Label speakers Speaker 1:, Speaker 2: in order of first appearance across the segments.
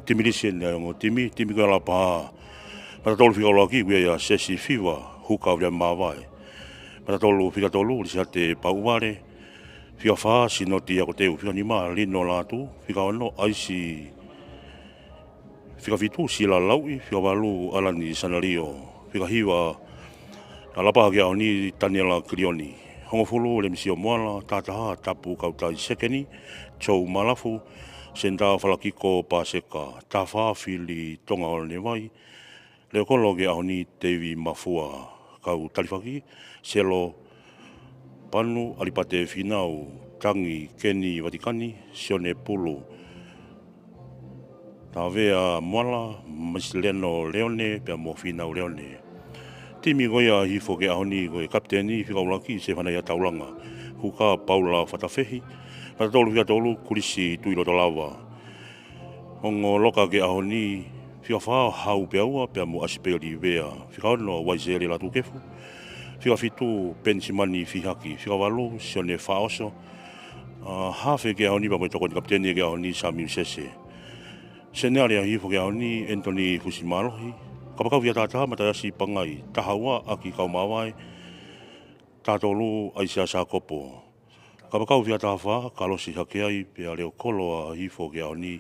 Speaker 1: Timi lisen ya ngo timi ko la pa. Mata tolu fika loki we ya sesi fiwa huka vya mawai. Mata tolu fika tolu li te pauare. Fika fa sino ti ako te fika ni ma lino la tu fika ono aisi fika fitu sila laui fika walu alani sanario fika hiwa alapa ke oni Daniela Krioni. Hongo fulu le misio moala tataha tapu kautai sekeni chou malafu senda falakiko paseka tafa fili tonga o le mai le kolo ke aoni tevi mafua kau talifaki selo panu alipate finau tangi keni vatikani sione pulu tavea moala misleno leone pe mo finau leone timi goia hifo ke aoni goe kapteni fika ulaki se fana ya taulanga huka paula fatafehi Patolu fika tolu kulisi tuilo tolawa. Ongo loka ke ahoni fika fa hau pe aua pe mo asipeli vea. Fika ono waizeli la tukefu. Fika fitu pensimani fihaki. Fika walu sione fa oso. Hafe ke ahoni pa mo toko kapteni ke ahoni Sami Sese. Senari hifo ke ahoni Anthony Fusimalohi. Kapakau via tata matayasi pangai. Tahawa aki kaumawai. Tatolu aisia sa kopo. Kapakau via tafa kalau si hakeai pe leo kolo a hifo ke ni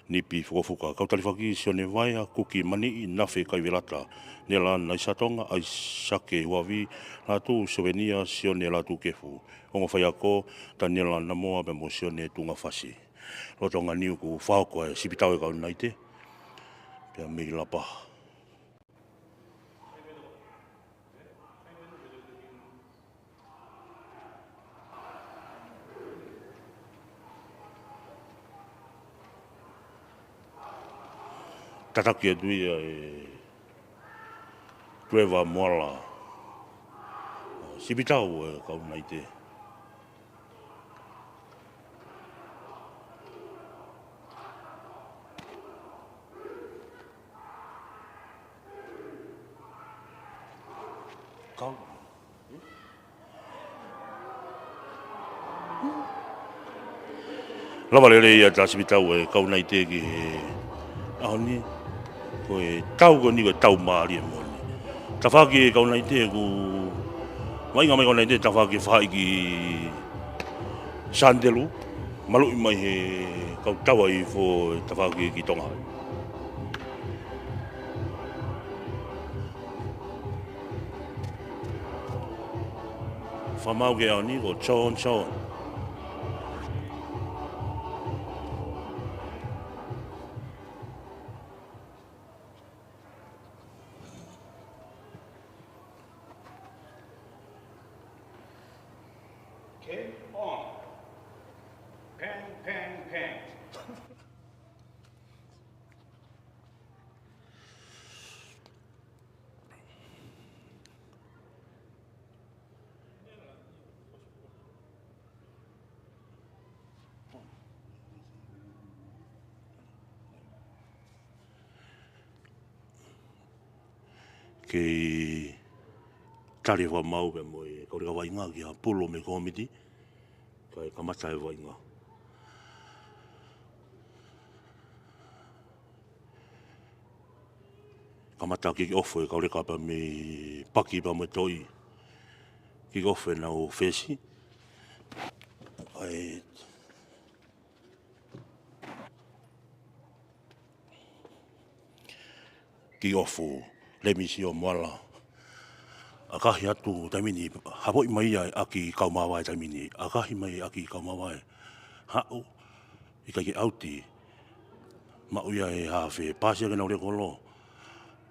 Speaker 1: nipi fuka kau talifaki sione vai kuki mani nafe kai velata nela na isatonga ai sake wavi la tu souvenir sione la tu kefu ongo fai ako Daniela namoa be mosione tunga fasi lotonga niu ku fako sipitau ka naite pe me lapa tataki dui Trevor Moala sipitau kau naite kau lava lele ia ta sipitau kau naite ki ahoni koe tau ko ni ko tau mari mo tafaki kau naite ku mai ngamai kau naite tafaki fai ki sandelu malu mai he kau tau ai fo tafaki ki tonga famau ke ani ko chon
Speaker 2: Okay, on. Pang, pang, pang.
Speaker 1: ke tari wa mau be mo e kau rika wainga ki a pulo me komiti kai kamata e wainga kamata ki ofo e kau rika pa me paki pa mo toi ki ofo na o fesi ai ki ofo le misio moala akahi atu tamini hapoi mai ai aki kaumawai tamini akahi mai aki kaumawai hao ika ki auti ma uia e hafe pasia ke na ure kolo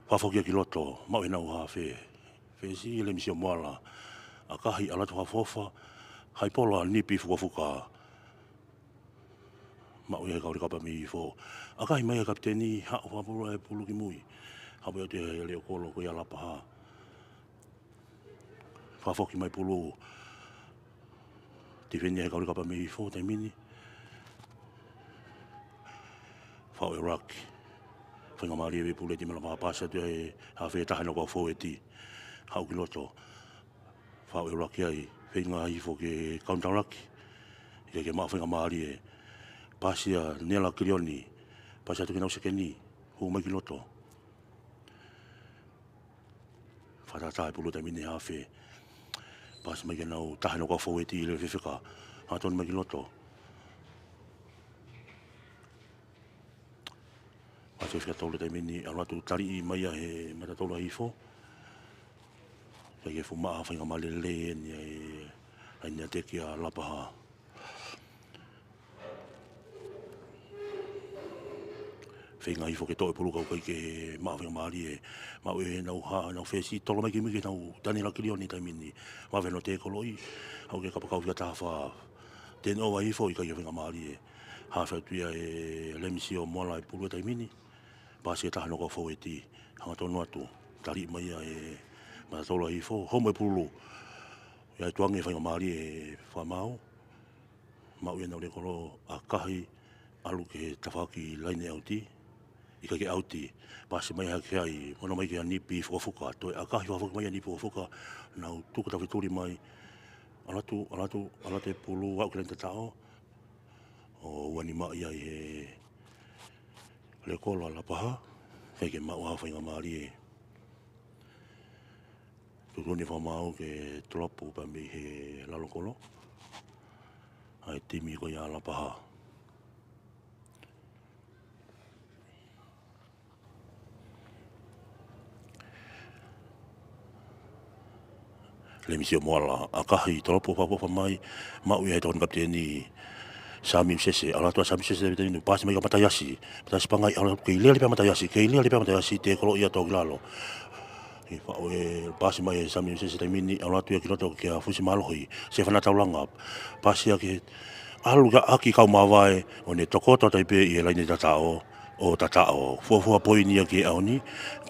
Speaker 1: fafokia ki loto ma uia na u hafe fesi le misio moala akahi alatu hafofa haipola nipi fuka ma uia ka ure kapa mi fo akahi mai kapteni hao fafola e pulu ki mui hapo te leo kolo ko ya lapa fafoki mai pulu ti venia ka pa mi fo te mini fa Iraq fa ngamari e pulu ti mala pasa te ha fe ta no ko fo eti ha ki loto fa Iraq ai fe nga i fo ke counter Iraq ke ma fa ngamari e pasia nela krioni Pasa tu kena sekeni, hu mai ki loto. Whatatai pulu tai mini hawhi. Pasa mai kena u tahe no ka whaweti i le whiwhika. Hatoni mai ki loto. Pasa whiwhika taule tai mini, ala tu tari i mai a he matataula hifo. Kai e fumaa whainga malele ni ai ni a teki a lapaha. Whainga hifo ke toe pulu kau kai ke maa whainga maari e mau e nau haa nau whesi tolo mai ki miki nau tani la kiri o ni tai mini. Maa wheno te koloi, hau ke kapakau whia taha ten owa hifo i kai e whainga maari e. Haa whautuia e lemisi o moala e pulu e tai mini. Pasi e taha no ka whau e ti. Hanga tonu atu, tari mai a e matatola hifo, homo e pulu. Ia e tuangi e whainga maari e whamau. Mau e nau le kolo a kahi alu ke tawhaki laine au ti. I kai ke au ti. Pasi mai hake ai, mono mai ke a nipi whafuka. Toi a kahi whafuka mai a nipi whafuka. Nau tuku tawhituri mai. Alatu e pulu wau ke lenta tao. O wani mai ai he le kolo a lapaha. Kai ke mau hawa whainga maari e. Tutuni whamau ke tolopu pa mi he lalokolo. Ai timi ko ia lapaha. Le misi o moala a kahi tolopu whapopa mai. Mau ia e tokon kapteni Sami Sese. Ala tua Sami Sese te inu pasi mai ka matayasi. Matayasi pangai ala kei lea lipa matayasi. Kei lea lipa matayasi te kolo ia tau kilalo. I whao e pasi mai e Sami Sese te mini ala tua ki roto ke a fusi malohoi. Se whana taulanga. Pasi a ke alu ka aki kau mawai o ne tokoto tai pe i e laine tatao. O tatao. Fuafua poini a ke aoni.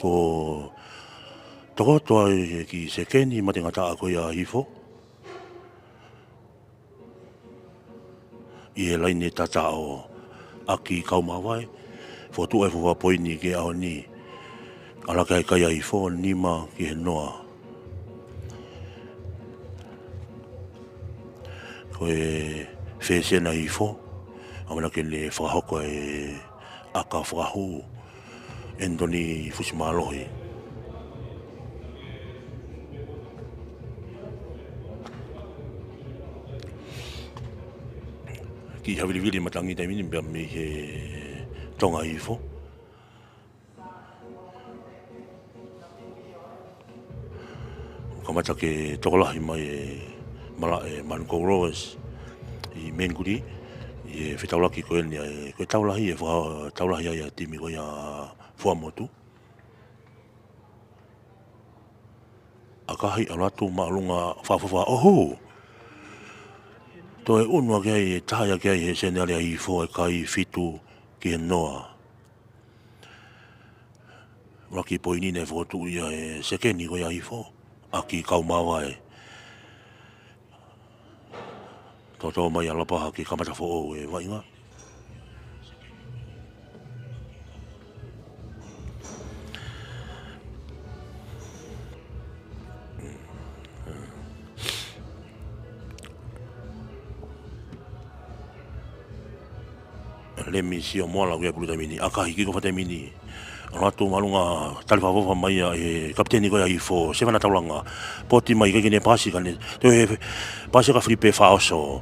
Speaker 1: Ko tokoto ai ki se keni mate ngata a koe a hifo. I e laine tatao aki kau mawai. Fotu e fuafua poini ke aoni. Ala kai kai a hifo nima ki he noa. Koe whesena hifo. Amana ke le whahoko e aka whahu. Endoni fusimalohi. Ki hawiliwili matangi tai mini bea mi he tonga hifo. Kamata ke tokolahi mai e mala e Manukau Rowers i Menguri. I e whetaulaki koe ni e koe taulahi e taulahi ai a timi koe a Fuamotu. A kahi alatu maalunga whawhawha oho. Toi unua ke ai e tahaya ke ai he senare a hifo e kai fitu ki he noa. Raki poini ne whotu ia e sekeni koe a hifo. Aki kau mawai. Toto mai alapaha ki kamata fo e wainga. Le misi o moala koe pulu taimini. Akahi ki ko whataimini. Rato malunga talifafofa mai e kapteni koe a hifo. Se wana taulanga. Poti mai kai kene pasi kane. Toi he pasi ka flipe whaoso.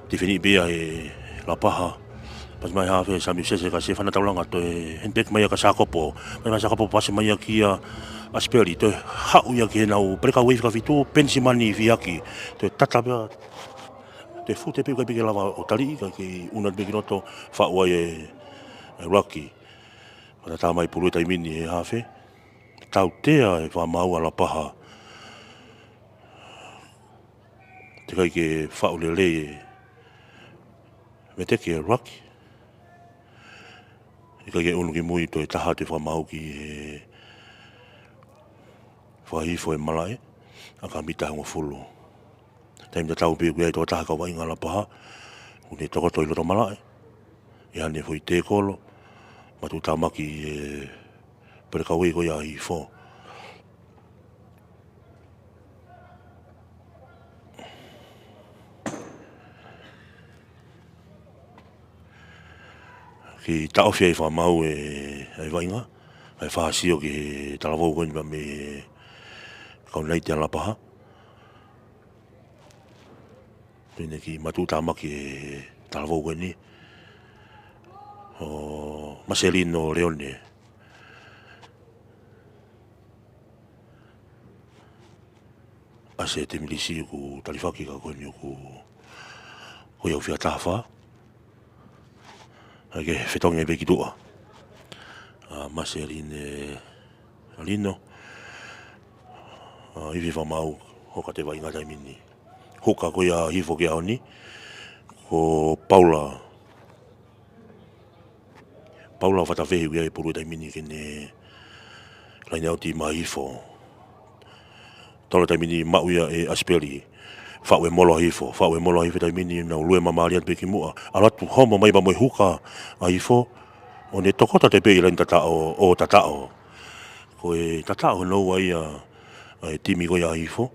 Speaker 1: Tifini bea e lapaha. Pas mai hawe Sami Sese ka se wana taulanga. Toi henpek mai ka sakopo. Mai sakopo pasi mai a kia asperi. Toi hau ia ki nau. Preka wave ka fitu pensimani fiaki. Toi tatabea. Te fute pe kai peke lava o tali ka ki unat peke roto whaua e Rocky. Wana tā mai pulu tai mini e hawhe. Tau tea e whamau ala paha. Te kai ke whaulele e me teke e Rocky. E kai ke unu ki mui to e taha te whamau ki e whahifo e malae. A ka mita hango fulu. Taim ta tau pe kuia i tō taha ka wainga ala paha. Une toko toi loto malae. E hane fui te kolo. Matu tamaki e perekawe ko ia hifo. ki taofi ai whamau ai wainga, ai whahasio ki talavou koni pa me kaunai te alapaha. Pene ki matu tamaki talavou koni, o Marcelino Leone. Ase te milisi ku talifaki ka koni ku iau whia tahawa. Ake whetonga e peki tua. Marcelino Lino. Iwi whamau hoka te wainga taimini. Hoka ko ia hifo ke aoni. Ko Paula whatawhehi wia e puru taimini kene laini au ti mahifo. Tolo taimini mauia e aspeli. Whaue molo hifo taimini na ulue mamari at peki mua. Alatu homo mai ba moi huka a hifo. O ne tokota te pei lain tatao o tatao. Ko e tatao no wa ia e timi ko ia hifo.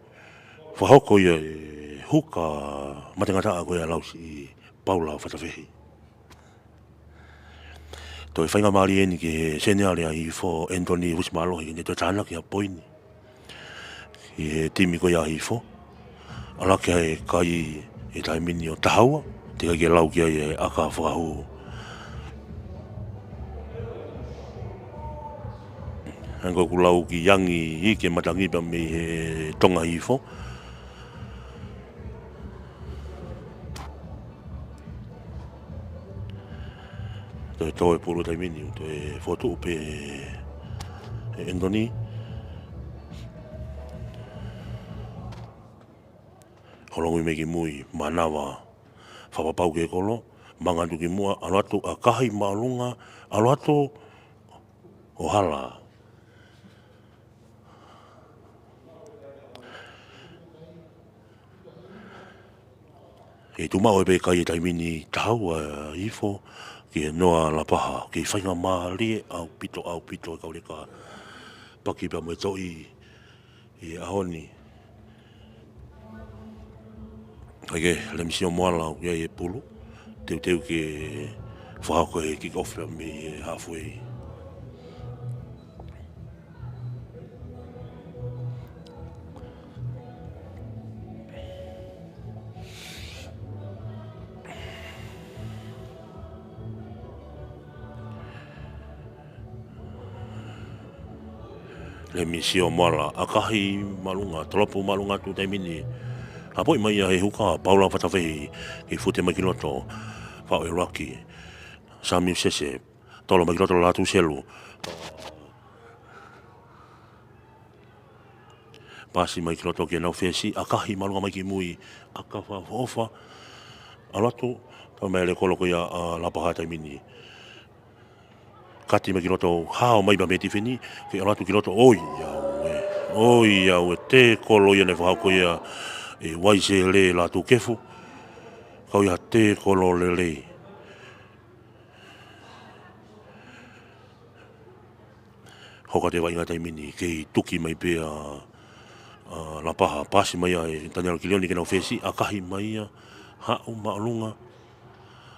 Speaker 1: Whahoko ia e huka matengataa ko ia lausi Paula whatawhehi. To e whainga maari eni ke seneale a hifo Anthony Wismalohi ne to tāna ki a poini. I e timi ko ia hifo. Alake e kai e taimini o tahaua. Te kai ke lau ki e aka whakahu. Hanko ku lau ki yangi i ke matangi pa me he tonga hifo. To e toi puru taimini, to e fotu upe e Anthony. Holongi me ki mui, manawa, whapapau ke kolo, mangandu ki mua, alatu a kahi maalunga, alatu o hala. E tumau e pe kai e taimini tahau a hifo, ki e noa la paha, ki whainga maa lie au pito e kaureka paki pa mo e toi i ahoni. Ake, le misio moala ia e pulu, teu ke whahako e kick off me e halfway. Le misio moala, akahi malunga, tolopu malunga tu taimini. Apoi mai he huka, Paula whatawhehi, ki fute makiloto, whao e raki, Sami Sese, tolo makiloto latu selu. Pasi makiloto ke nau whesi, akahi malunga mai ki mui, aka whaofa, alatu, tau mea le koloko ia lapaha taimini. Kati makiloto, hao mai ba meti whini, ke alatu kiloto, oi au e te kolo ia ne whahako ia, e waise le latu kefu, kau ia te kolo le. Hoka te wainga taimini, kei tuki mai pea la paha, pasi mai e Daniel Kilioni ke nau whesi, akahi mai ia, hau maalunga,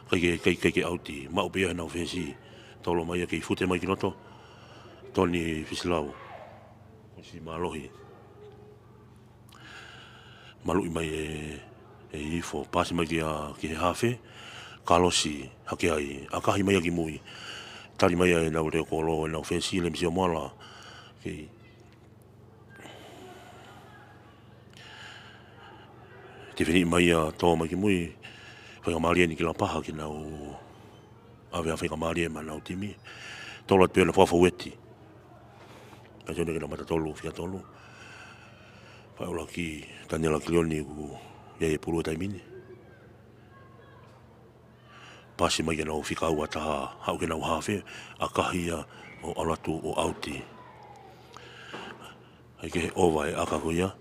Speaker 1: kei ke auti, mau pea nau whesi, tolo mai kei fute mai kiloto, Tony Fisilau, si malohi. Malui mai e hifo, pasi mai ki he hafe, kalosi, hake ai, akahi mai ki mui, tari mai e nau reo kolo, e nau whesi, le misio moala, kei. Te whini mai a tō mai ki mui, whainga maari ni ki la paha ki nau, awea whainga maari ma nau timi, tolo at pēr na whawhaweti. Ka tōne ki na matatolu, whia tolu. Whaola ki Daniela Kilioni ku ia e puru taimini. Pasi mai ki nau whikau ataha, hau ki nau hawhe, a kahia o alatu o auti. Ai ke he owa e akako ia,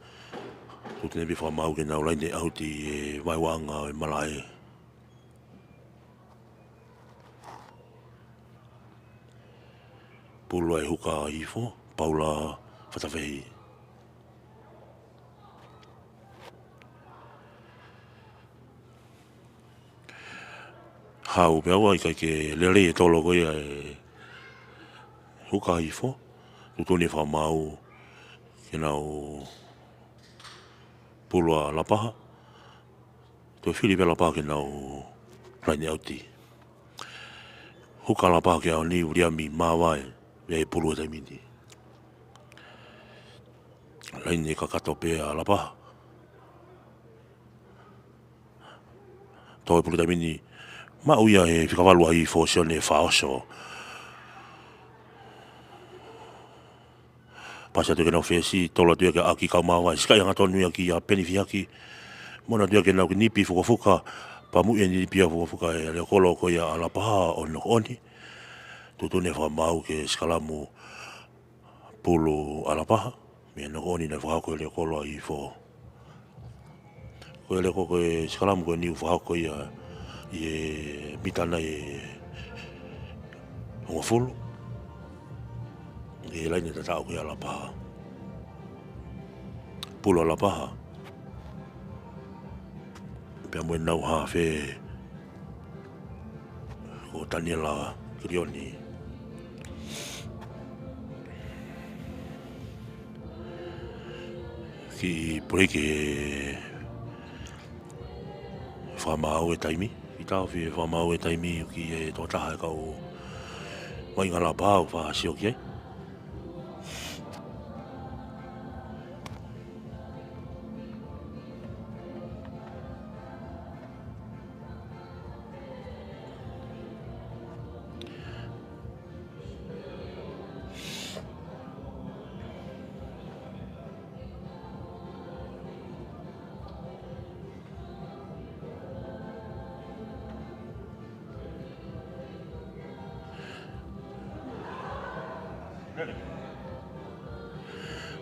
Speaker 1: Kutene bi whamau ke nau laine auti e waiwanga e malae. Pulu e huka hifo, Paula whatawhehi. hau pe awa i kai ke lele e tolo koe e huka i fo. Tutuni wha mau ke nau pulua lapaha. Toi whiri pe lapaha ke nau raini auti. Huka lapaha ke au ni uriami mawai e pulua taimini. Raini kakato pe a lapaha. Toi pulua taimini ma uia e whikawalu ai fo sione whaoso. Pasa tu ke nau whesi, tola tu ke aki kau mawa, sika yang atonu aki a penifi aki. Mona tu ke nau ke nipi fuka pa mu ni nipi fuka e le kolo ko ya ala paha o no oni. Tu ne fa mau ke skalamu pulu ala paha. Me no oni na fa ko le kolo i fo. Ko le ko e skalamu ko ni fa ko ya e mitana e o fulu. E laini ta tau ko ala paha. Pulu ala paha. Pea mo nau ha fe o Daniela Kirioni. Ki preke whamau e taimi. I tau fi whamau e taimi ki e tō taha e kau mai ngala pāu wha sio ki e.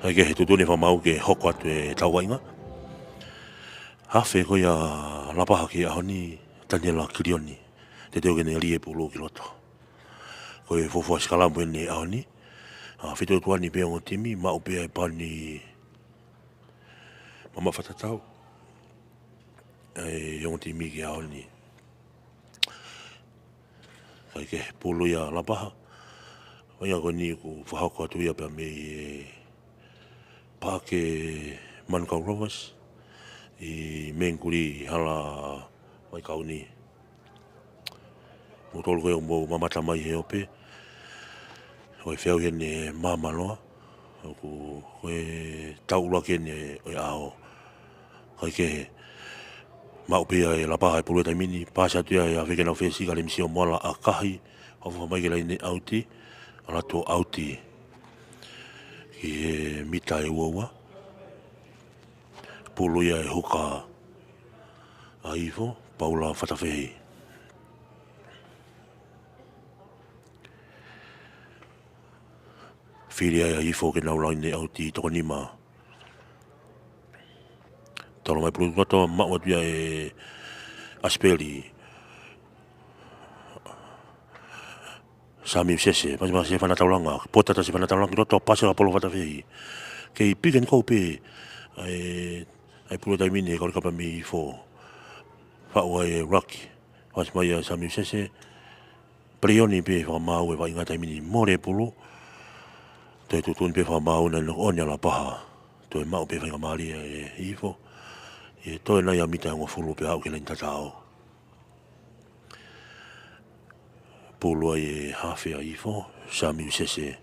Speaker 1: Ai ke he tutune whamau ke hoko atu e tauwainga. Hawhe koe a lapaha ki ahoni Daniela Kirioni. Te teo kene rie pulu ki loto. Koe fofua skalamu ene ahoni. Whito tuani pia ngō timi, mau pia e pani mama whatatau. E ngō timi ki ahoni. Kai ke pulu ia lapaha. Wainga koe ni ku whahoko atu ia pia me e pāke Manukau Rovers i Mengkuri hala mai kau ni. Mo tolu koe o mo mamata mai he ope. Koe wheu hene mamanoa. Koe taula kene o ao. Kai ke mau pia e lapaha e pulu e taimini. Pāsa tuia e a whekena o whesi kare misi o moala a kahi. Hawha mai ke lai ne auti. Ala tō auti. Ki e mita e uaua. Pulu ia e huka a ifo, Paula Whatawhehi. Whiri ai a ifo ke nau laine au ti toko nima. Talo mai pulu kato maua tuia e Aspeli. Sami sese, pasi se whanatauranga, potata se whanatauranga, ki roto pasera Paula Whatawhehi. Kei piken kou pe, ai pulu taimini e kaurikapa mi ifo. Whaua e Rocky. Pasi mai a Sami sese. Prioni pe whamau e wainga taimini more pulu. Toi tutun pe whamau na onya la paha. Toi mau pe whainga maria e ifo. E toi nai a mita ngō fulu pe au ke lein tatao. Pulu e hawhi a ifo. Sami sese.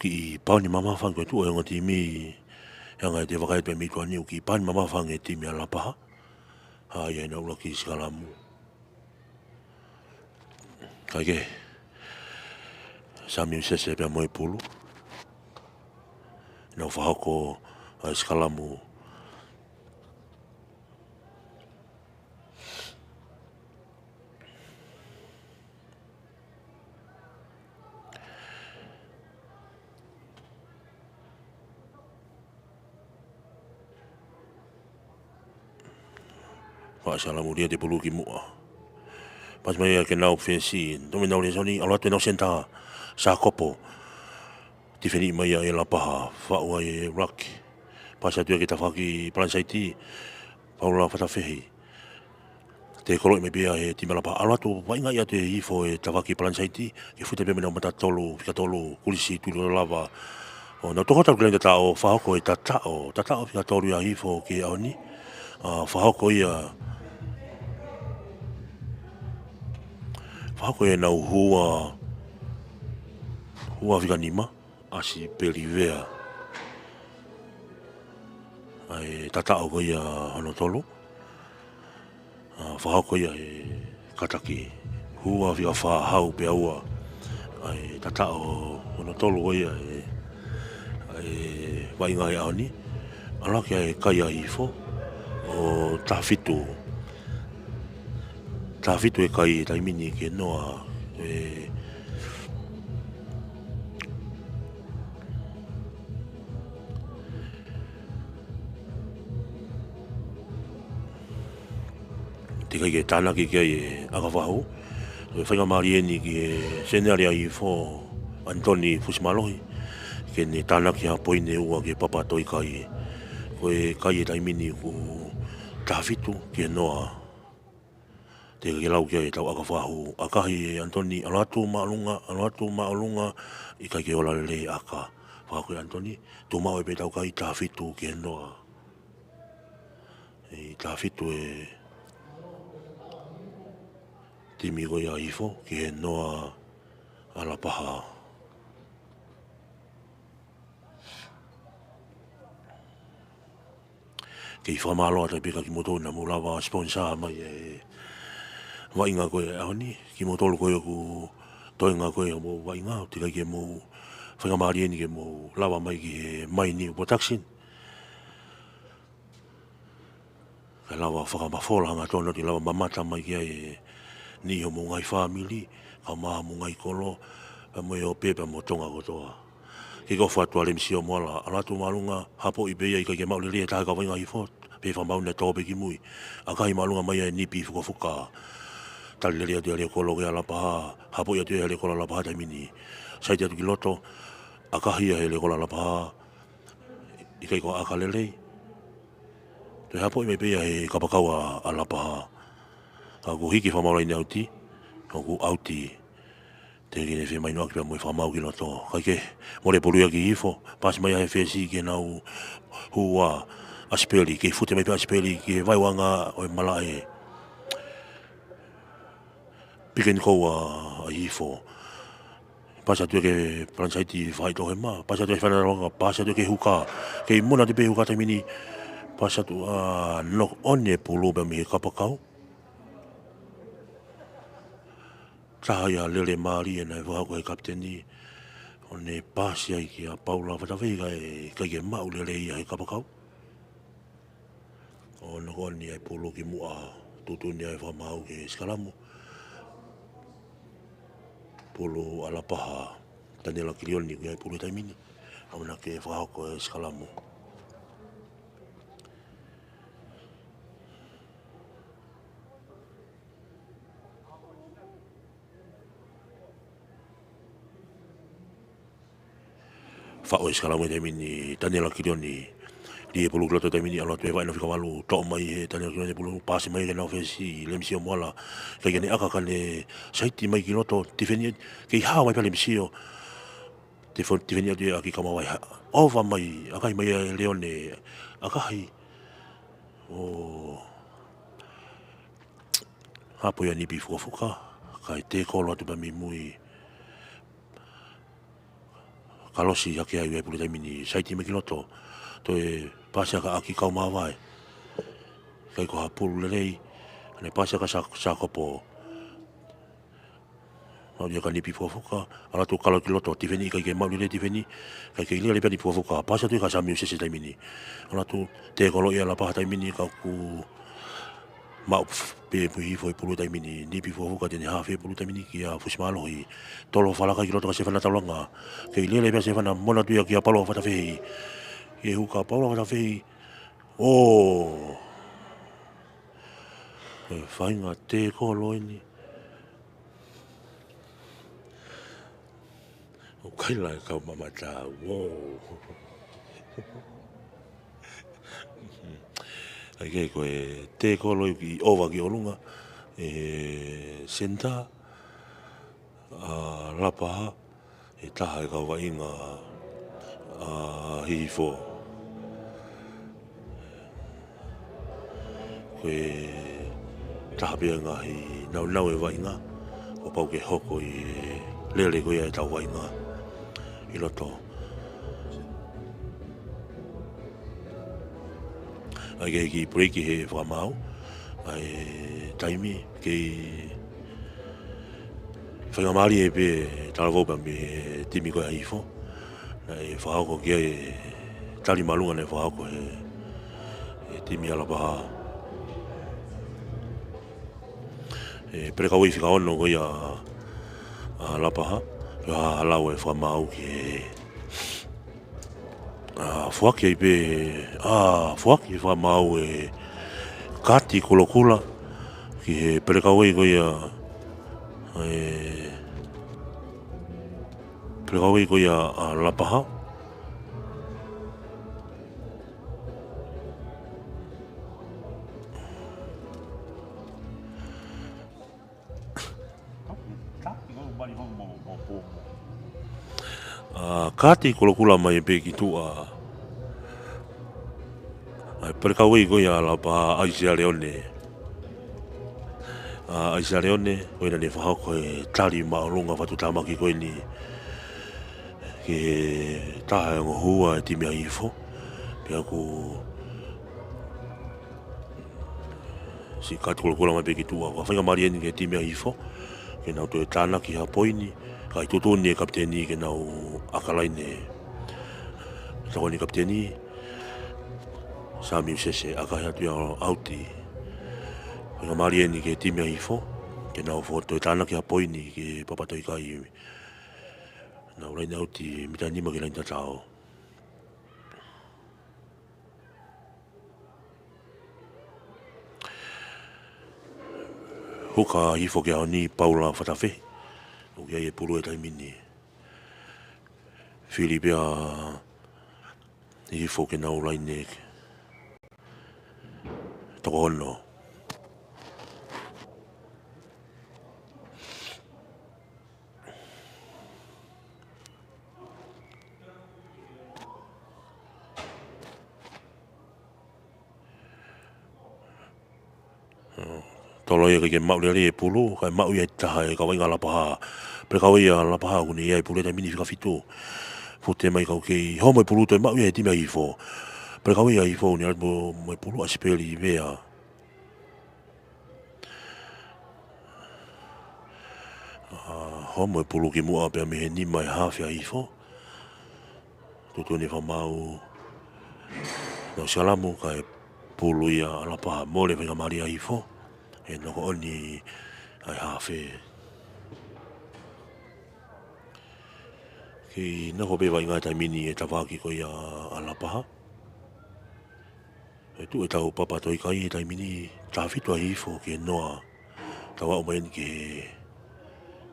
Speaker 1: Ki pauni mama whangu e tu e ngā timi hanga e te wakai pe mitua niu ki pauni mama whangu e timi a lapaha. Hai e naula ki skalamu. Kai ke Sami sese pia moe pulu. Nau whahoko a skalamu. Whaasalamu ria te pulu ki mua. Pas mai ke nau fesi, to me nau le soni, ala te nau senta sa kopo. Ti feni mai e la paha, whaua e raki. Pasa tua ki ta whaki plansaiti, paula whatawhehi. Te kolo me bea e ti malapa ala to wainga ia te hifo e ta whaki plansaiti, ke fute pe mena mata tolu, fika tolu, kulisi tulu lava. O na toko tau klenda ta o whahoko e tatao fika tolu ia hifo ke aoni. Whahoko ia, whahoko e nau hua fika nima, asi pelivea. Ai tatao ko ia ano tolu. Whahoko ia e kataki. Hua fika whahau pe aua. Ai tatao ano tolu ko ia e wainga e aoni. Alaki e kai a hifo. O tafitu. Tafitu e kai taimini ke noa e te kai ke tānaki ke e akawahu. E whainga marieni ki e seneari a hifo Antoni Fusimalohi. Ke ne tānaki ha poine ua ke papa toi kai. Ko e kai e taimini ku tafitu ke noa. Te ke lau kia e tau akawahu. Akahi e Antoni alatu maalunga i kai ke ola le aka. Whako e Antoni. Tu mau e pe tau kai tafitu ke noa. E tafitu e timi ko ia hifo ke noa ala paha. Ke i whamaloa tai peka ki moto na mulawa sponsor mai e wainga koe ahoni, ki motolo koe ku toinga koe mo wainga, te kai ke mo whangamarieni ke mo lawa mai ki mai ni upo taksin. Ka lawa whakamafola hanga tona ti lawa mamata mai ki e ni ho mo ngai family, ka maha mo ngai kolo, pa mo e o pepa mo tonga kotoa. Ke ko fatua le msio mola alatu malunga hapo ibeia i ke maulele ta ka winga i fot pe fa mauna tobe ki mui aka i malunga mai ni pi fuka talele dia le kolo ke ala pa hapo ia dia le kolo la pa ta mini sai dia ki loto aka hia le kolo la pa i ke ko aka lele te hapo i me beia e ka pakawa ala pa ka ko hiki fa maula ni auti ko auti te ke ne mai no ki mo fa mau ki no to kai ke mo le polu ki ifo pas mai a fesi ke nau hua aspeli ke fute mai aspeli ke vai wanga o malai piken ko a ifo pas atu ke plansaiti vai to ma pas atu fa na pas atu ke huka ke mona de be huka te mini pas atu no onne polu be mi kapakau Tahaya lele mari e nei whako e kapteni o ne pāsi ai ki a Paula Whatawhiga e kai ke mau lele ia e kapakau. O na koni ai polo ki mua tutuni ai whamau ke skalamu. Polo ala paha tanela kirioni ki ai polo taimini. Auna ke whako e skalamu. Whao e skalamu e taimini tanela kirioni di pulu kloto taimini ala tu vai no fika malu to mai he tanela kirioni pulu pasi mai ke na ofesi lemsio mola kai ne aka kane saiti mai ki loto tifeni ke ha mai pale msio tifeni dia aki kama vai ova mai akai mai leone akai o hapo ya ni bifuka kai te kolo tu mi mui kalosi hake ai e pulu taimini saiti mai ki loto to e pasa ka aki kau mawai kai ko hapulu lelei ne pasa ka sa kopo mau dia kan dipi fofoka ala tu kalau kiloto tifeni kai ke mau le tifeni kai ke le pe fofoka pasa tu ka sa mi se taimini ala tu te kolo ia la pa taimini ka ku mau pe pi foi pulu taimini ni pi fofoka te ha fe pulu taimini ki a fusmalo i tolo fala ka kiloto ka se fana talanga ke le pe se fana mona tu ia ki a palo fa ta fe e huka palo fa ta fe o fainga te kolo ini O kai lai kau mamata. Wow. Ai kei koe te koloi ki ova ki olunga. Senta. Lapa. E taha e kau wa inga. Hifo. Koe taha pia ngahi nau e wa inga. O pau ke hoko i lele koe e tau wa inga. I loto. Ai kei ki breaki he whamau. Ai taimi kei whangamari e pe tarawaupa me timi koe haifo. Ai whahako kia e tari malunga ne whahako e timi alapaha. E perekau i whika ono koe a lapaha. Ia halau e whamau ki e fuaki ai pe fuaki whamau e kati kolokula ki he perekau i koe perekau i koe a lapaha. Kati kolokula mai pe ki tu perekau i koe a lapaha Aisia Leone. Aisia Leone koe na ne whahako e tari maolunga whatu tamaki koe ni ke taha e ngohua e timi haifo. Pia ku si kati kolokula mai pe ki tu whainga mari eni ke timi haifo. Ke nau to e tāna ki hapoini. Kai tutuni e kapteni ke nau akalaine. Tako ni kapteni. Sami usese akai hatu ya auti. Whainga mari eni ke timi haifo. Ke nau foto e tāna ki hapoini ke papatoi kai. Nau raini auti mita nima ke lain tatao. Huka hifo ke ni Paula Fatafe. O kia e pulu e taimini. Filipia hifo ke nau laine. Toko ono. Tolo e ke mau le e pulu, kai mau e taha e kawai ngā lapaha. Pre kawai a lapaha kuni e pulu e taimini whika fitu. Fute mai kau kei, ho mai pulu to e mau e timi a hifo. Pre kawai a hifo ni albo mai pulu a sipeli i vea. Ho mai pulu ki mua pia me he ni mai hafi a hifo. Tutu ni whamau. Nau sialamu kai pulu i a lapaha mole whinga mari a hifo. E noko oni ai hafe. Ki nako bewa i ngai taimini e tawaki ko i a lapaha. E tu e tau papatoi kai e taimini tawhitu a hifo ki e noa. Tawa o maini ki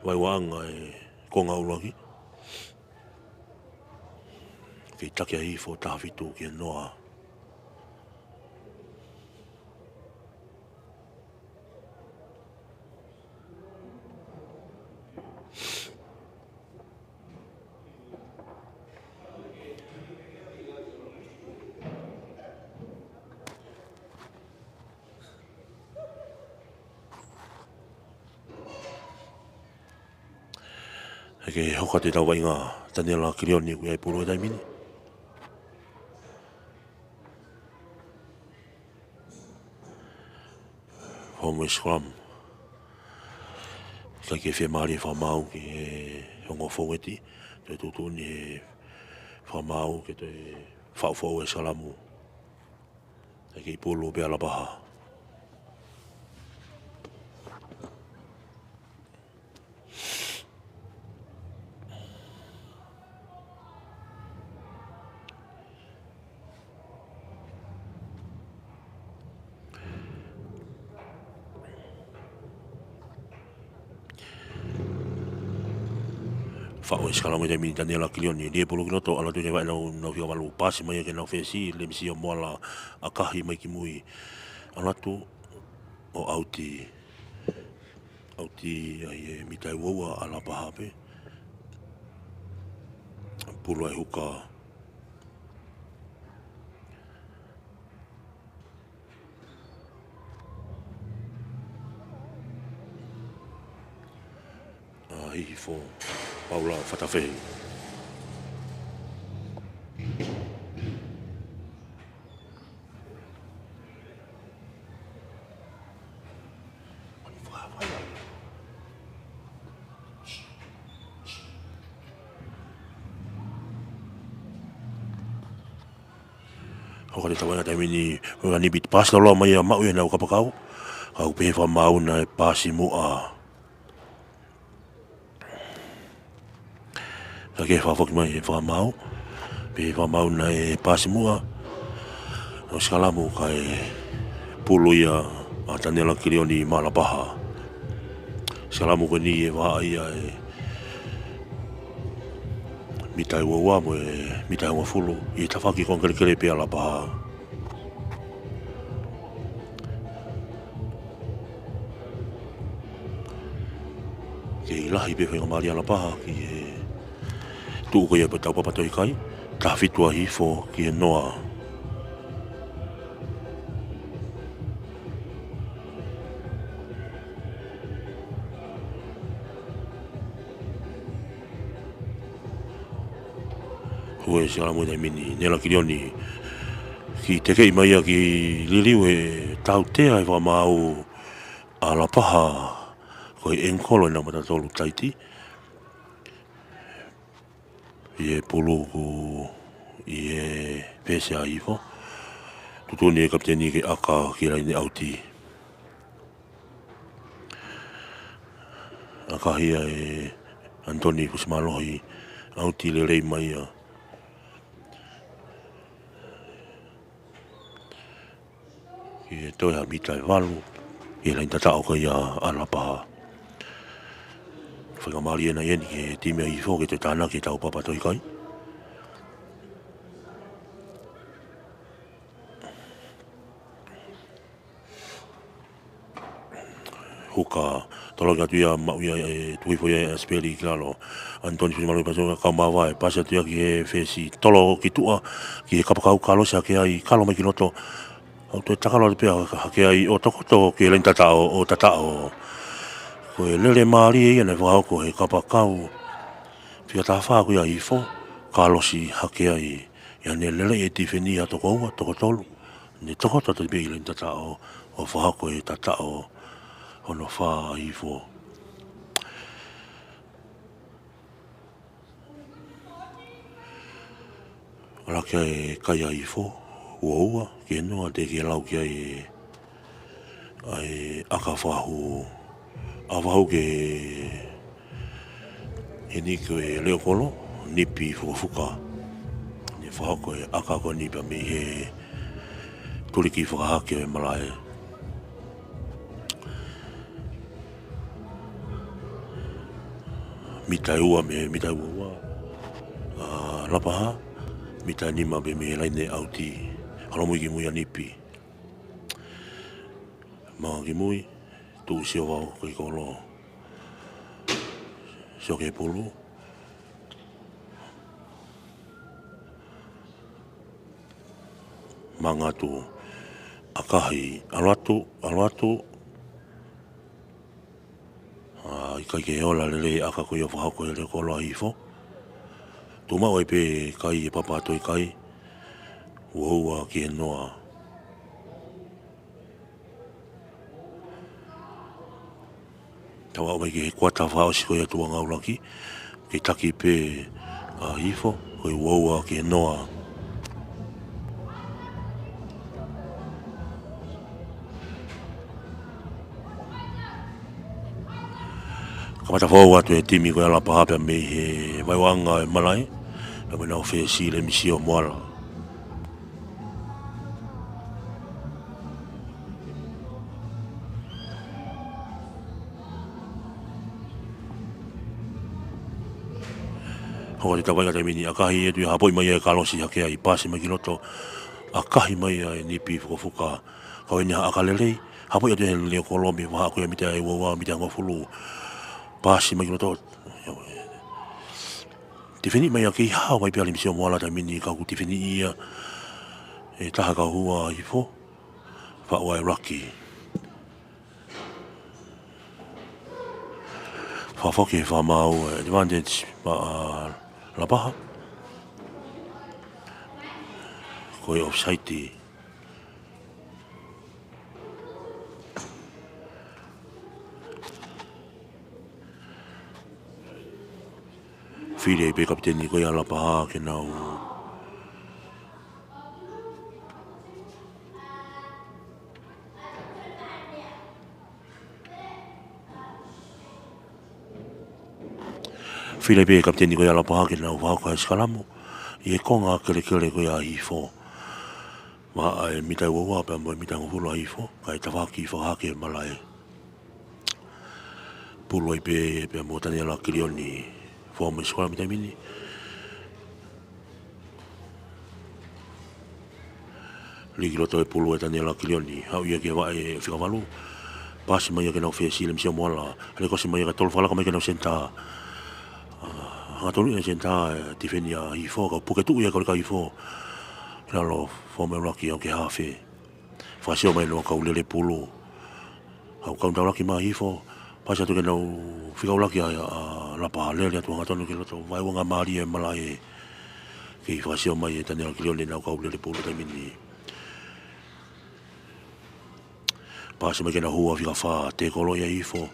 Speaker 1: waiwanga e konga ulaki. Ki take a hifo tawhitu ki e noa. Ke hoka te tau wainga Daniela Kirioni kui ai puru e taimini. Homo Scrum. Ka ke whea maari whamau ki e hongo fōweti. Te tutuni e whamau ke te whauwhau e salamu. Ke i pulu pe alapaha. Fa'o skala mo dai mi Daniela Kilioni dia pulu kinoto ala tu vai no fio malu pas mai ke no fesi le misi o mola akahi mai ki mui ala tu o auti ai mi tai woa ala pahape pulu ai huka hihi fo Paula Fatafehi. Ho kare tawana tai mini ngani bit pas lo mai mau ya na kapakau. Au pe fa mau na pasi mu a. Ke fa fok mai fa mau. Pe fa mau na pasi mu a. O skala mu kai pulu ya Daniela Kilioni malapaha. Skala mu ko ni va ai mitai wa mo mitai wa fulu I tafaki kon kele pe ala paha. Ke lahi pe whenga mari ala paha ki tu ko ia patau papatoi kai ta fitua hifo ki noa hue siala mo dai mini Nela Kilioni ki te kei mai ki liliu tau tea e whamau ala paha ko enkolo na mata tolu taiti pulu ku pese a ifo tutuni kapteni ke aka ki rai ni auti aka hia Antoni Kusmalohi auti le rei mai toi ha mitai walu rai tatao ka ia ala paha whakamari na ieni ke time i fo ke te tāna ke tau papatoi kai. Huka tologa tuia mau ia tuifo ia speli klaro Antoni Filimalu pasoga ka mawa pasa tuia ki fesi tolo ki tua ki kapakau kalo sa ke ai kalo mai kinoto au te takalo pe ke ai o tokoto ke len tatao o tatao ko lele mari ia na vao ko he kapakau pia ta fa ko ia ifo kalosi hake ai ia ne lele e tifeni ato ko tokotolu ne tokoto te be len tatao o fa ko e tatao ono fa ifo ala ke kai ifo uoua ke noa te ke lau ke ai akafahu avahu ke ni ke leo kolo nipi fuka ni whako aka ko nipa me turiki whakahake malai mitai ua lapaha mitai nima me laine auti halomui ki mui nipi ma ki mui tu sio wau ki kolo sio ke pulu mangatu akahi alwatu kai ke ola lele aka ko yo fa ko le ko lo ifo tu ma oi pe kai papa toi kai wo ki noa tawa mai ke kwata fa o siko ya tu nga ulaki ke taki pe ifo ko wo ki noa kamata fo atu e timi ko ala paha me he vai wanga malai me na fe si le misio moala Ho te tawai ka mini akahi e tu hapoi mai e kalosi hake ai pasi mai kiloto akahi mai e nipi fuka ko ni akalele hapoi atu le kolomi wa ko mi te ai wa mi te ngofulu pasi mai kiloto te fini mai aki ha mai pia limsio moala ta mini ka ku te fini ia e taha ka hua i fo fa wa rocky fa foki fa mau advantage pa la paha ko e offside file pe kapteni ko ya la paha ke nau file pe kapteni ko ya la paha ke nau va ko skalamu e konga kele ko ya i fo ma ai mi tai wa pa mo mi tang fulo i fo kai ta va ki fo ha ke malai pulo i pe mo tani la krioni fo mo skola mi tai mini ligi loto e pulo e tani la krioni ha ia ke va e fika valu pas mai ke no fe si le mi mola ale ko si mai ka tol fala ka mai ke no senta a tolu e senta ti fenia i fo ka puke tu ia ka i fo Lalo, fome laki au ke hafe. Fasio mai no ka ulele pulu. Au ka undau laki mai hifo. Pasa tu ke nau whikau laki a lapa lele atu ngatonu ke loto. Vai wanga maari e malai. Ke fasio mai e tani laki leone nau ka ulele pulu tai mini. Pasa mai ke na hua whika wha te kolo ia hifo.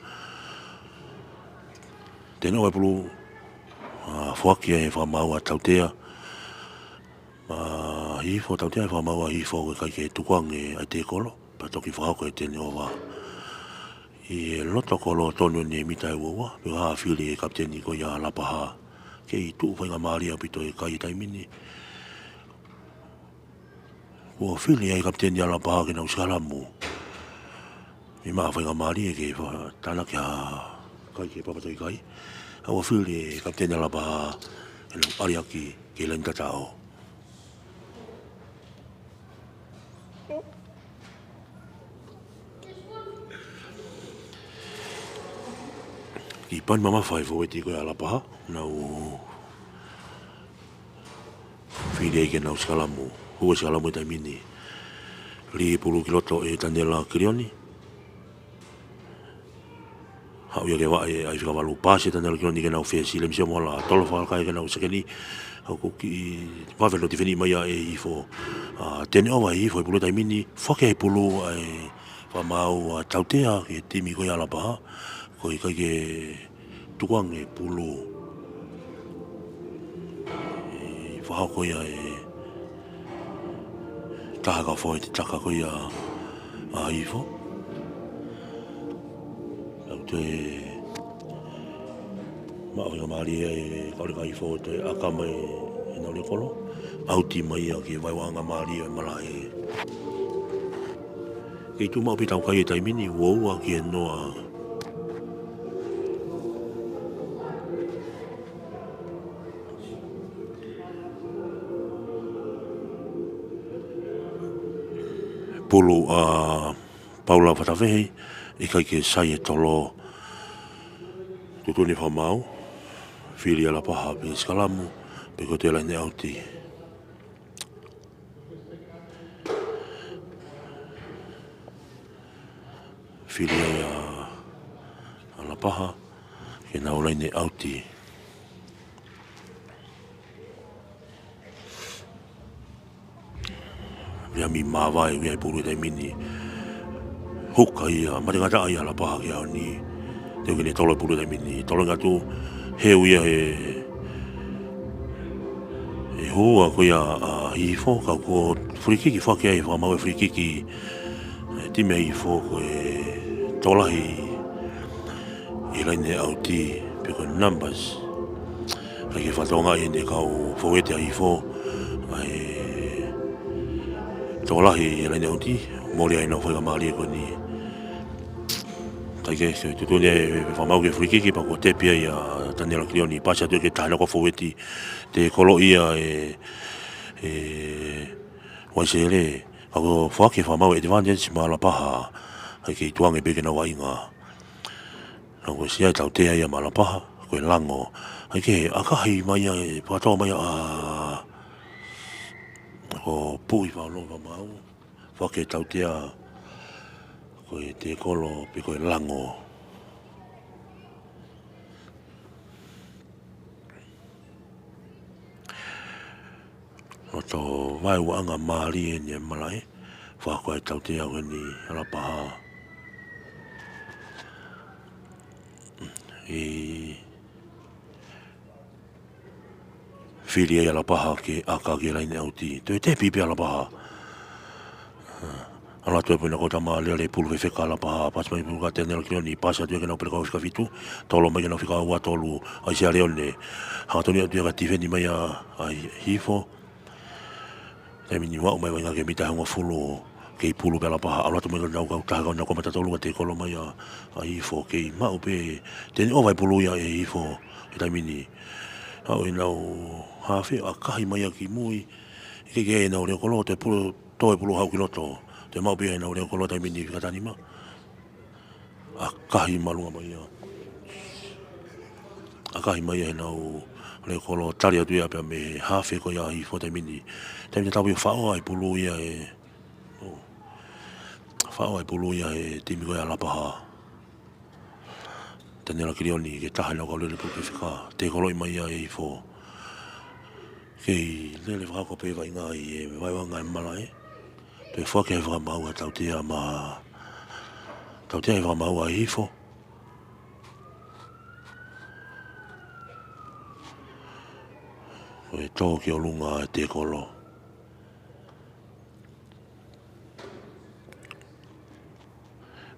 Speaker 1: Tēnau e pulu. Fuaki e wha maua tautea. I fo tau te ai whamaua i fo kai ke tukuang e ai te kolo pa toki whahako e tēne o wā i loto kolo tonu ni e mitai ua pe haa whiri e kapteni ko ia lapaha ke i tuu whainga maari a pito e kai tai mini ua whiri e kapteni a lapaha ke nau skalamu i maa whainga maari e ke tana ke haa kai ke papatoi kai ua whiri e kapteni a lapaha e nau ariaki ke lenta tao I pan mama fai fo e tiko e alapaha nau whiri ke nau skalamu hua skalamu e tai mini li pulu kiloto e tanela krioni hau ia ke wa e ai whikawalu pasi tanela krioni ke nau whesi le msio mola tolo whalakai ke nau sakeni hau kuki wawelo ti wheni mai a e i fo tene owa i fo e pulu tai mini whake e pulu ai whamau tautea ke timi ko e alapaha ko i kai ke tukuang e pulu e whahau ko ia e taha ka whoi te taka ko ia a ifo au te maawinga maari e kaurika ifo te aka mai e nau le kolo au ti mai a ke waiwanga maari e mala e kei tu mau pitau kai e taimini uaua ki e noa pulu a Paula Whatawehi i kai ke sai e tolo tutuni whamau whiri ala paha pe skalamu pe ko te laine auti whiri ala paha ke nau laine auti ia mi mawai ia pulu te mini huka ia maringata ia la paha ke au ni te kene tolo pulu te mini tolo ngatu heu ia e hua ko ia i fo ka ko frikiki whake ai whamau e frikiki time i fo ko e tolahi i laine au ti pe ko numbers kai ke whatonga i ne kau fowete ai fo ai tolahi i laine au ti mori ai no whainga maari e ko ni tai ke tu ne fa mau ke friki ki pa ko te pia ia tani la klioni pasa tu ke tana ko foweti te kolo ia wa sele ako fa ke fa mau advantage ma la paha ke tuange be ke na wainga ako sia tau te ia ma la paha ko lango ke aka hai mai e pa to mai ko pui fa lo fa mau fa ke tau te ko te kolo pe ko lango o to vai wanga mari e malai fa ko tau te au ni ala paha filia ala paha ke aka ke lain au ti te pipi ala paha ala tu puna ko tama le pulu fe kala paha pas mai pulu ka tenel ki ni pasa tu ke no per ko ska fitu tolo mai no fika wa tolu ai sia leone ha to ni tu ka ti ni mai ai hifo e mini wa mai nga ke mita nga fulu ke pulu pela paha ala tu mai no ka ta ga no ko mata tolu te kolo mai ai hifo ke ma upe te o vai pulu ya e hifo e ta mini au ina ha fe akahi mai ki mui ke na o le kolo te pulu to e pulu hau ki loto te mau pia na o le kolo te mini ka tani ma akahi malunga mai akahi mai na o le kolo tari atu ia pe me ha fe ko ia i fo te mini te mini tau fa o ai pulu ia fa o ai pulu ia e timi ko ia la paha tene la krioni ke taha na ko le pulu fika te kolo mai ia e fo ke le vra ko pe vai nga e vai nga malai te fo ke vra mau tau te ma tau te vra mau ai fo e to ke o lunga te kolo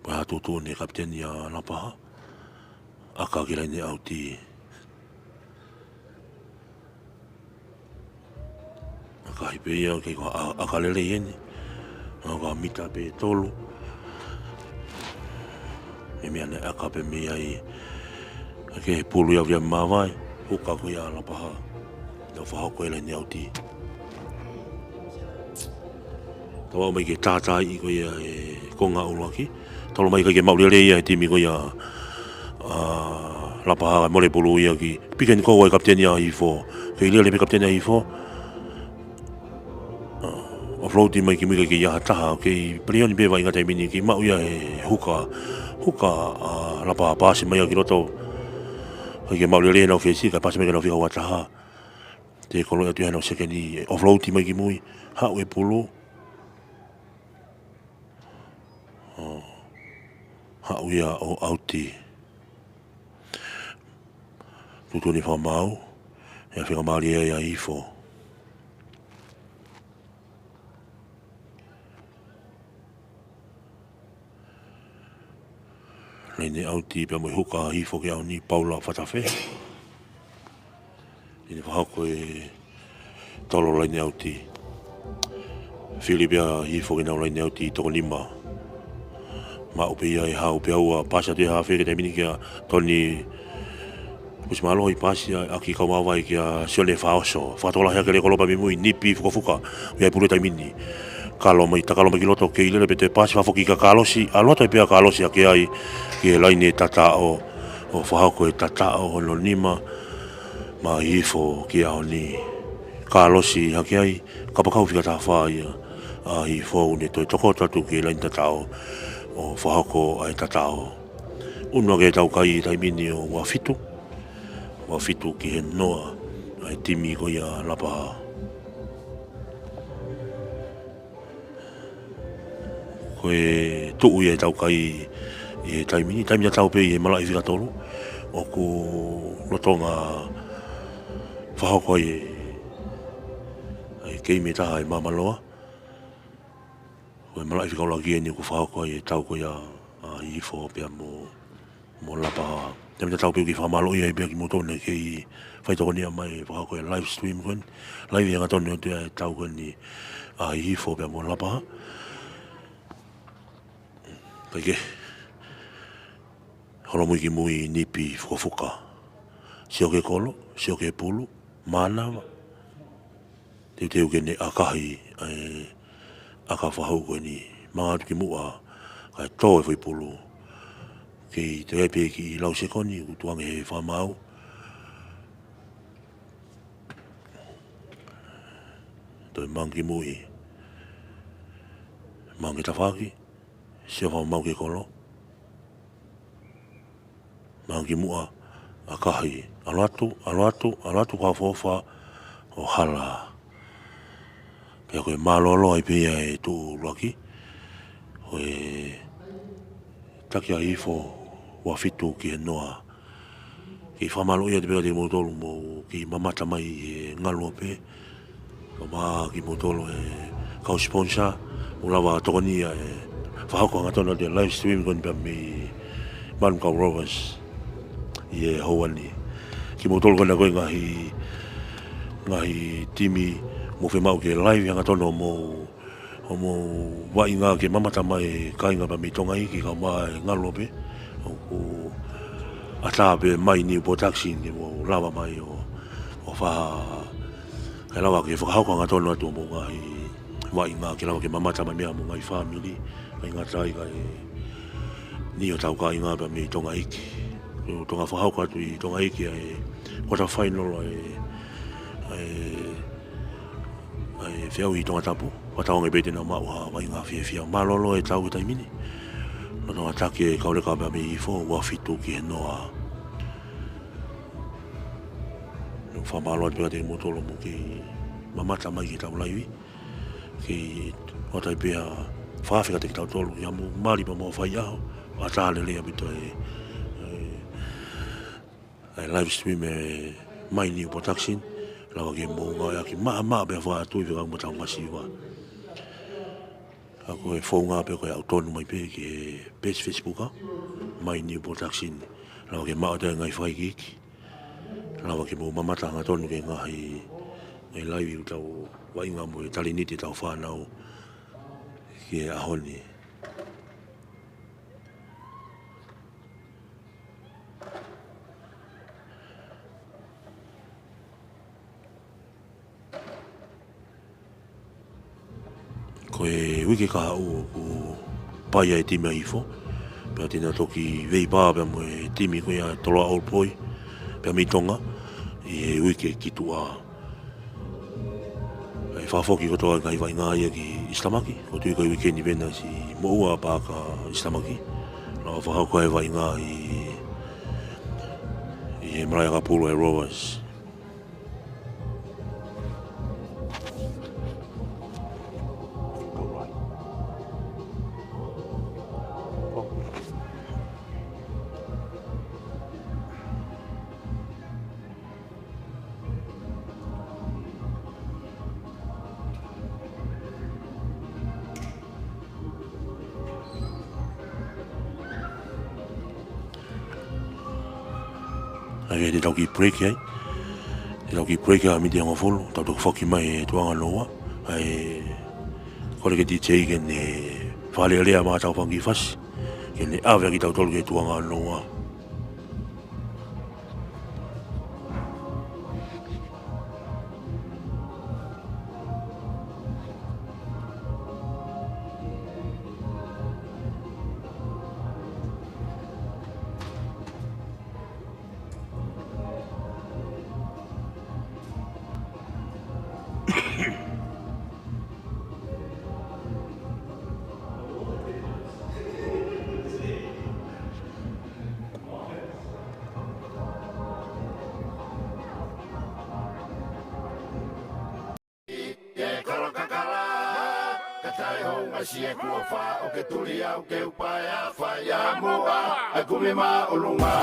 Speaker 1: pa tu tu ne kapten ya la pa aka ke ni auti aka ipe ya ke aka le yen aka mita pe tolu e mi ane aka pe mi ai ke pulu ya via mavai uka ko ya la pa no fa ko le ni auti to mai ke tata i ko ya ko nga ulaki tolo mai ke mau le ia timi ko ya la pa mo le pulu ia ki piken ko wa kapten ya i fo ke le kapten ya i fo offloading mai ki mi ke ya ta ke prion be vai ngata mini ki mau ya huka la pa si mai ki roto ke mau le no fesi ka pa si mai no fi wa ta te kolo ya tu no se ke ni offloading mai ki mui ha we pulu ha uia o auti tutu ni fa mau e fi ma ri ya ifo ni auti pe mo huka ifo ke ni paula fatafe ni fa ko e tolo la ni auti Filipia ifo ke na la ni auti to lima ma upe ia e hau pe au pasa te ha fe ke te mini kia toni kus malo i pasi aki ka wa kia sole fa oso fa tola ha ke le kolopa mi mui nipi fuka ia pulu tai mini kalo mai takalo mai loto ke ile pe te pasi fa foki ka kalosi aloto pe kalosi ke ai ke laini tata o fa ko tata o lo nima ma ifo ki au ni kalosi ha ke ai ka pa ka fika ta fa ia ai fo ne to toko ke laini tata o whahako ai tatao. Unwa ke tau kai tai mini o wafitu ki he noa ai timi ko ia lapa. Koe tuu ia tau kai e tai mini tau pe i malai whika tolu o ko lotonga whahako ai keime taha i mamaloa. Koe malai whika ola kia ni ko whahako ai tau ko ia i fo pia mo lapa. Temi tau pe ki whamalo ia i pia ki motone ke i whaitoko nia mai whahako ia live stream koen. Live ia ngatone o te tau koen ni i fo pia mo lapa. Paike. Holo mui mui nipi fukafuka. Sio ke kolo, sio ke pulu, manawa. Teu ke ne akahi aka whahau koe ni mga ki mua kai tō e whai pulu. Kei te epe ki lau sekoni u tuange he whamau. Toi mangi mui. Mangi tawhaki, sio whamau ke kolo. Mangi mua akahi alatu ka fofa o hala. Pea koe malolo ai pia e tu laki. Koe taki a ifo wa fitu ki he noa. Ki whamalo ia te pia te motolu mo ki mamata mai e ngalua pe. Ka maa ki motolu e kau sponsor. Ulawa tokonia e whahako angatona te live stream koni pia mi Manukau Rovers. I e hauani. Ki motolu kona koe ngahi timi mo fe mau ke live yang atono mo wa inga ke mamata mai kainga pa mi tonga iki ka mai ngalope o atabe mai ni production ke mo lava mai o fa ka lava ke fa hauka ngatono atu mo ngai wa inga ke lava ke mamata mai mo ngai family inga tai ka ni o tau ka inga pa mi tonga iki o tonga fa hauka tu i tonga iki ai quarter final ai whiau I tonga tapu, wataonga bete na mau ha wai ngā whiawhia. Malolo e tau ki taimini. Nono atake e kaure kāpea me I fō wa fitu ki he noa. No whamalo atu pia te motolo mo ki mamata mai ki tau laiwi. Ki watai pia whawhika te ki tau tolu. Ia mo mari pa mo whai aho. Atale lea bito live stream e My New Production. Lawa ke mo ngā ki maa bea wha atui whika mo tau masiwa. Ako e whaunga pia koe autonu mai pe ki e page Facebooka. My New Production. Lawa ke maa te ngai whai kiki. Lawa ke mo mamata ngā tonu ke ngai live u tau wainga mo e taliniti tau whanau ki e ahoni. Koe wiki ka hau o paia e timi a ifo. Pea tina toki vei pā pea mo e timi koe a toloa Old Poi. Pea mi tonga. I e wiki ki tua. E whawhoki kotoa kai vai ngā ia ki Istamaki. Ko tui koe wiki ni vena si mo ua pā ka Istamaki. Nā whahau koe vai ngā I e Maraia ka pulu e Rovers. Ai te tau ki break ai. Te tau ki break ai mi te anga folo. Tau tau whaki mai e tuanga noa. Ai kore ke DJ ken e whale lea maa tau whangi whasi. Ken e awea ki tau tolu ke tuanga noa.
Speaker 3: Masie kua wha o ke tuli au ke upai a whaia mua ai kume ma olunga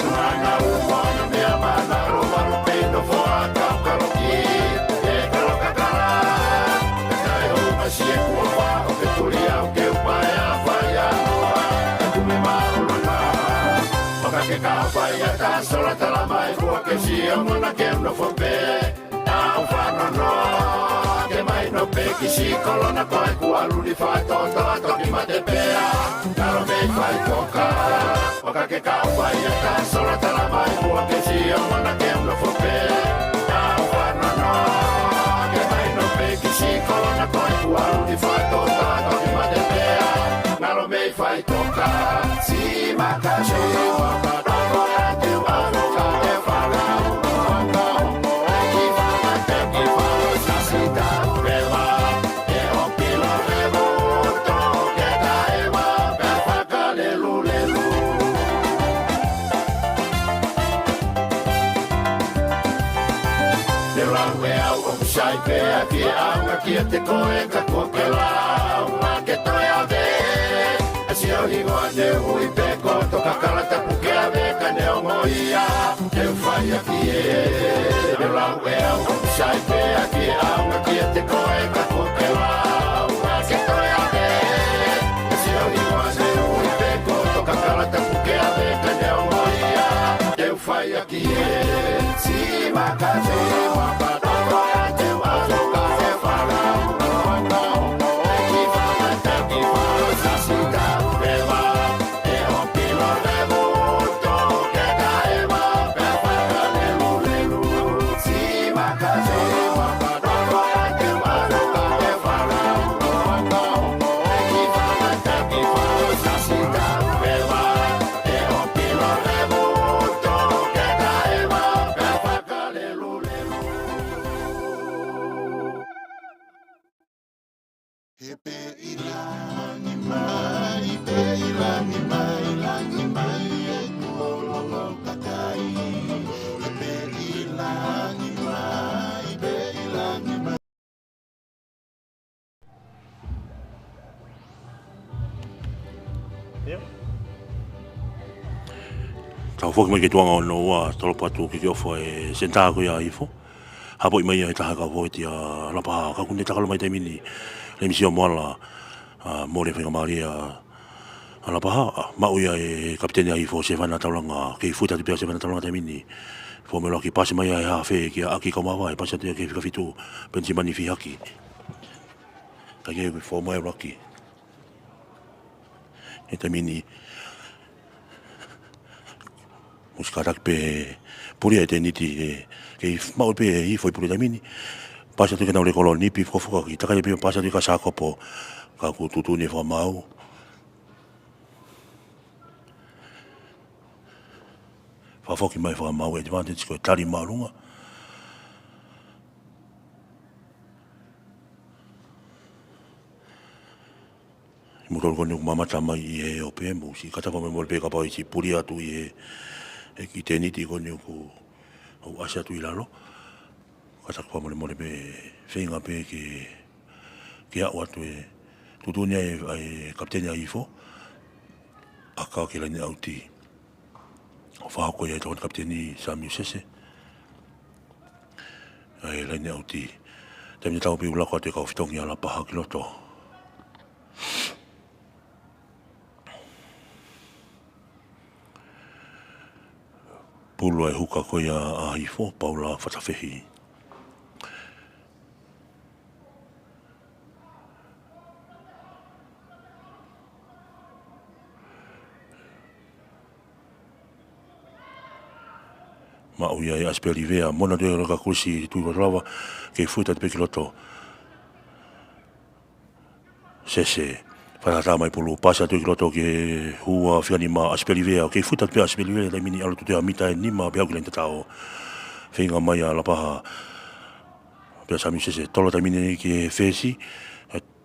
Speaker 3: Ngana uwana mea mana roa rupe no wha kau karoki e karokakara Kai ho masie kua wha o ke tuli au ke upai a whaia mua ai kume ma olunga Waka ke ka whaia ta sola tala mai kua ke si o muna ke no whape Ta o whanono ke mai no pe kisi kolona koe ku aluni whae tōtoa toki ma te pēa. Ngaro mei whai toka, o ka ke kau whai a ka sora tala mai mua ke si o mana ke uno whope. Ngā whanano, ke mai no me kisi kolona koe ku aluni whae tōtoa toki ma te pēa. Ngaro mei whai toka, si maka si waka toko e te wano ka te whara uno waka hongo e ki whana te ki whano sasita rewa. E o pilo rewo to ke taewa pe whaka lelu lelu. Te rau e au o kusai pea ki e aunga ki e te koe ka kua ke lau ma ke toi a ve. Si o hingo a te hui peko toka karata puke a veka ne o ngoia te uwhai a ki e te rau e au o kusai pea ki e aunga ki e te koe ka kua ke lau ma ke toi a ve. Si o hingo a te hui peko toka karata puke a veka ne o ngoia te uwhai a ki e si maka te waka toko e te wazo ka te whara uno waka hongo e ki whana te ki whana sasita.
Speaker 1: Tau whoki mai ke tuanga o noa, tolo patu ki ofo e sentako ia ifo. Hapo i mai e taha ka voi tia lapaha, ka kune takalo mai taimini. Le misi o moala, mo le whenga maria a lapaha. Mau ia e kapiteni a ifo se whana taulanga, kei fuita tu pia se whana taulanga taimini. Fo me loki pasi mai e hawhe ki a aki kaumawa, e pasi atu ia kei whikawhitu, pensi mani fi haki. Ka kei fo mai roki. E taimini, muskatak pe puria te niti ke mau pe I foi puria mini pasa tu ke na le koloni pi fofoka ki taka pe pasa tu ka sa kopo ka ku tutu ni fo mau fa foki mai fo mau e advantage ko tari malunga muro ko ni mama tama I e o pe mu si kata ko me mo pe ka pa I puria tu e ki te niti ko ni ku au asa tu ilalo kata ko mo le be whenga pe ki a watu e tutunia e kapiteni a ifo a ka ke lani auti o whahako ia e tawon kapiteni Samuel Sese e lani auti tamini tau pi ulako atu e kau whitongi ala paha ki loto Pulu e huka ko ia a ifo paula whatawhehi. Ma uia e asperi vea, mona doi raka kursi tuiwa rawa, kei fuita te pekiloto. Sese, whakata mai pulu, pasa tui kiloto ke hua whiani ma asperi vea, kei fuita te pe asperi vea, dai mini alu tu te amita e nima pe auki lenta tau. Whenga mai a lapaha, pe Samuel Sese, tolo tai mini ke whesi,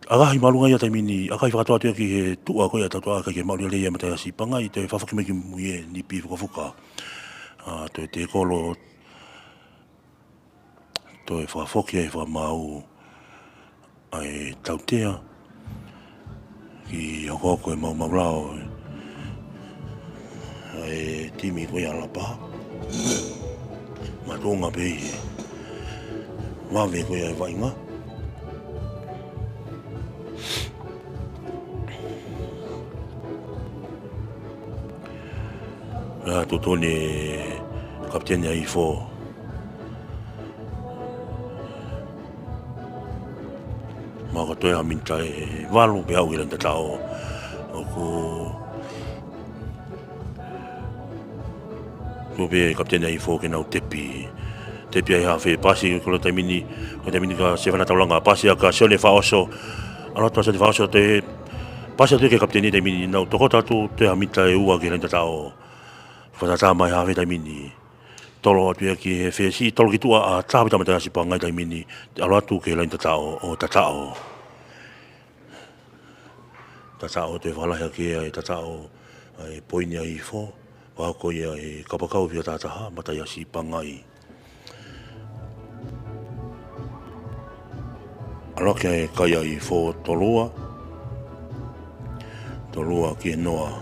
Speaker 1: agahi malunga ia tai mini, agahi whakatoa te ki he tua koe a tatoa ka ke mauri leia matai asi pangai, te whawhaki meki muie ni pi whukafuka. Te kolo, to e whawhoki e whamau ai tautea, ki hoko e mau maurao, ai timi koe alapa, matonga pe i, wawe koe ai wainga. Totone kapiteni a ifo. ma ko toe aminta e walu pe au gelen tatao o ko be kapten ai fo ke nau tepi ai hafe pasi ko tamini ka se vana taulanga pasi ka se le faoso ala to se faoso te pasi te ke kapten ai tamini nau to kota tu te aminta e ua gelen tatao fa ta mai hafe tamini tolo atu ki fe si tolo ki tua a tabi tamata si panga tai mini ala tu ke lain tatao te wala ya ki ai tatao ai poini ai fo wa ko ia e kapakau via tataha mata ya si panga i ala ke kai ai fo tolua ki noa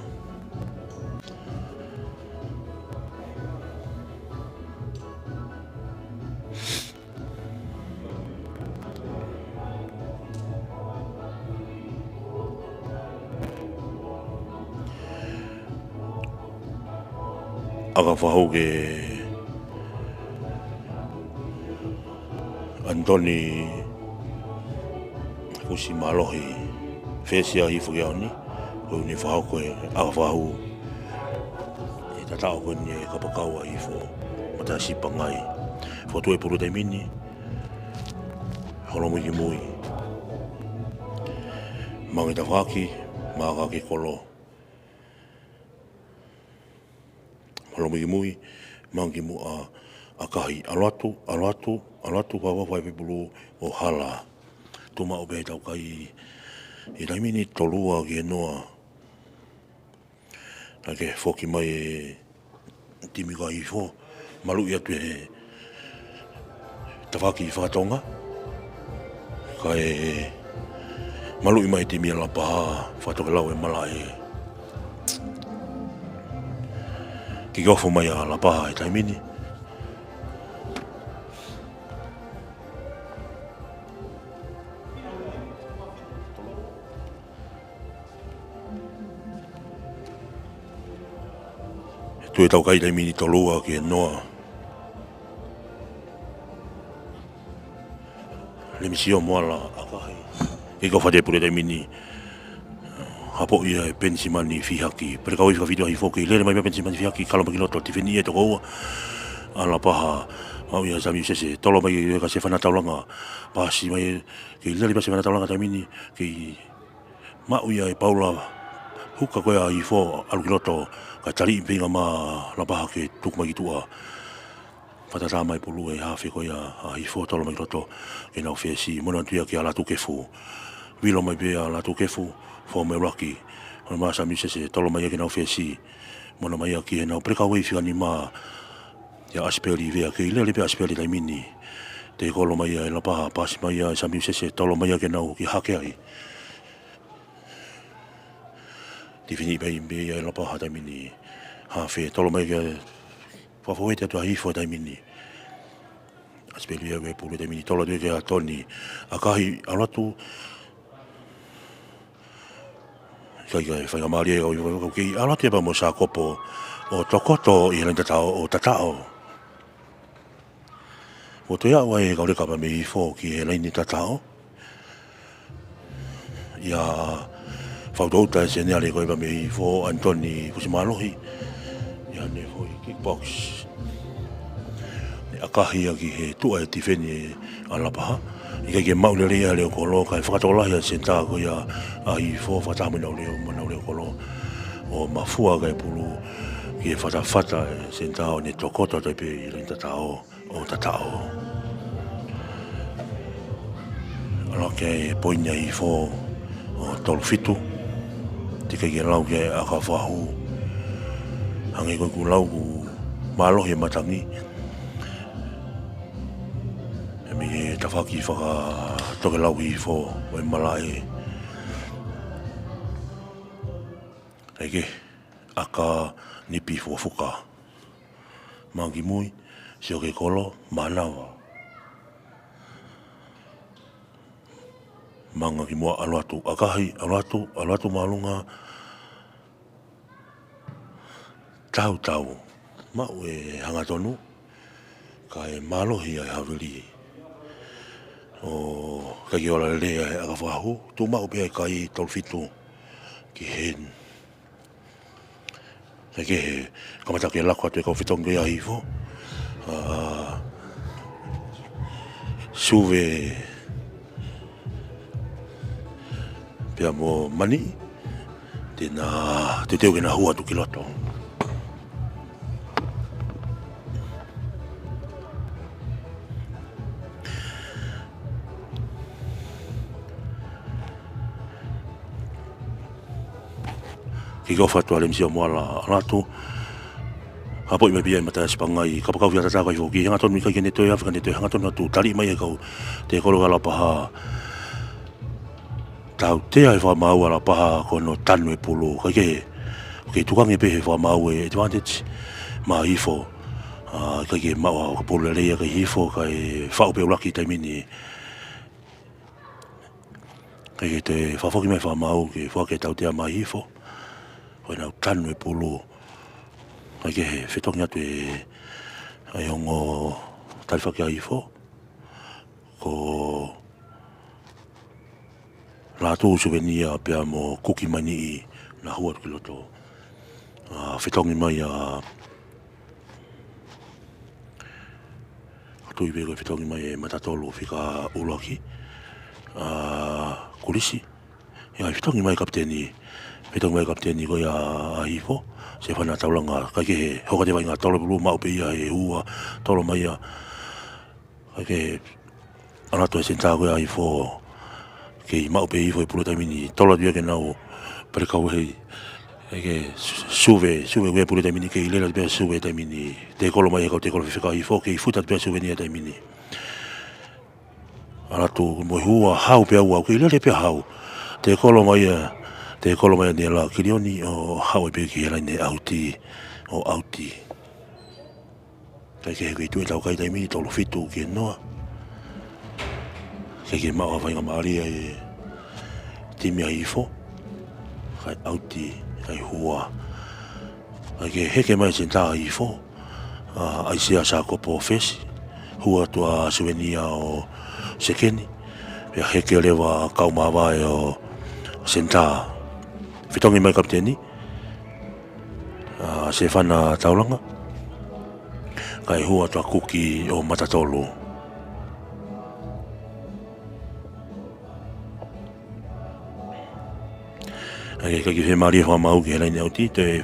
Speaker 1: aga whahau ke Antoni Fusi Malohi Fesia hi fuki au ni ko ni whahau koe aga whahau e tatao koe ni e kapakaua i fo mata si pangai fo tue puru te mini holomu ki mui mangi ta whaki maga ki kolo Halomu ki mui, mangi mu a kahi. Alatu wawa wai pepulu o hala. Tuma o behe tau kai i raimini tolua ki e noa. Nake foki mai e timi ka i fo. Malu i atu e tawaki i whakatonga. Ka e malu i mai timi ala paha. Whatoke lau e mala e. Ki gofo mai a la paha e taimini. Tu e tau kai taimini tolua ki e noa. Le misio moala a kahi. Ki gofo te pure taimini. Hapo ia e pensimani fihaki. Pere kau i whawhitua hi whoki. Lere mai mea pensimani fihaki. Kalama ki loto. Tifeni e toko ua. Ala paha. Mau ia sami sese. Tolo mai e ka se whana taulanga. Pasi mai. Ki lere pa se whana taulanga taimini. Ki mau ia e paula. Huka koe a i who. Alu ki loto. Ka tari i pinga ma. La paha ke tuku mai ki tua. Whatata mai pulu e hawhi koe a i who. Tolo mai ki loto. E nau whesi. Mona tuia ki a latu kefu. Wilo mai pe a latu kefu. Fo me rocky ona masa mi se tolo mai ke na ofesi mona mai ki na preka we fi anima ya aspeli ve ke le pe aspeli dai mini te kolo mai la pa pas mai sa mi se tolo mai ke na ki hake ai di fini be la pa dai mini ha fe tolo mai ke fa fo te to ai fo dai mini aspeli ve pulu dai mini tolo de ke atoni akahi alatu kai whai amari e o ki ala te pa mo sa kopo o tokoto i renta tau o tatao. O te awa e kaure kapa me i fo ki e leini tatao. Ia whautouta e se neale koe pa me i fo Antoni Fusimalohi. Ia ne fo i kickbox. Ne akahi aki he tua e tifeni ala paha. Ika ke maule rea leo kolo, kai whakatolahi a senta ko ia a i fo whatamina o leo kolo. O mafua kai pulu ki e whatawhata e senta o ne tokota tai pe i rinta tao o tatao. Ala ke poinia i fo o tolu fitu. Tika ke lau ke aka whahu. Hangi koe ku lau ku malohi e matangi. Mi tawhaki whaka toke lau i fo o e malai. Eke, aka nipi fo fuka. Mangi mui, sio ke kolo, manawa. Manga ki mua aluatu, akahi aluatu malunga. Tau, mau e hangatonu. Ka e malohi ai hawiri. O Kaki ora le aga whahu, tu mau pia kai tolfitu ki hen. Kaki he, kamata ki lako atu e kau whitongi a hifo. Suve pia mo mani, te teo kena hua tu ki loto. Ki kau whatua le misia moala ratu. Hapo i mai pia i mata sipangai. Kapakau whiata tākai whoki. Hanga tonu i kai kene toi Afrika ne toi. Hanga tonu atu. Tali mai e kau. Te kolo ala paha. Tau tea e whamau ala paha kono tanu e pulu. Kai ke. Kei tukangi pehe whamau e advantage. Ma hifo. Kai ke maua o ka pulu e leia kai hifo. Kai whau pe ulaki taimini. Kai ke te whafoki mai whamau. Ke whake tau tea ma hifo. Koe nau tanu e pulu. Ai ke he whetongi atu e ai ongo tariwhaki a hifo. Ko rātou souvenir pia mo kuki mani i na hua ki loto. Whetongi mai a katui pia koe whetongi mai e matatolo whika ulaki. Kulisi. Ia whetongi mai kapteni. Whetongi mai kapteni koe a hifo. Se whana taulanga, kai ke he hoka te wai ngā tolo pulu mau pe ia he hua, tolo mai ia. Kai ke anato e sentā koe a hifo, ke i mau pe hifo e pulu taimini, tolo tua ke nau parekau hei. Kai ke suve koe pulu taimini, ke i lela te pia suve taimini, te kolo mai e kau te kolo whiwhika hifo, ke i futa te pia suve nia taimini. Anato mo hua hau pia ua, ke i lela te pia hau, te kolo mai e, te kolo mai ni la kirioni o hau e pe ki hela ne auti o auti. Kai ke he tu e tau kai taimini tolo fitu ki noa. Kai ke maa whainga maari e timi a hifo. Kai auti, kai hua. Kai ke heke mai senta a hifo. Ai sea sa kopo fesi. Hua tua souvenir o sekeni. Pea heke lewa kaumawa e o senta. Whitongi mai kapteni, se whana taulanga, kai hua tua kuki o matatolo. Kai he maari whamau ki helai ni auti, te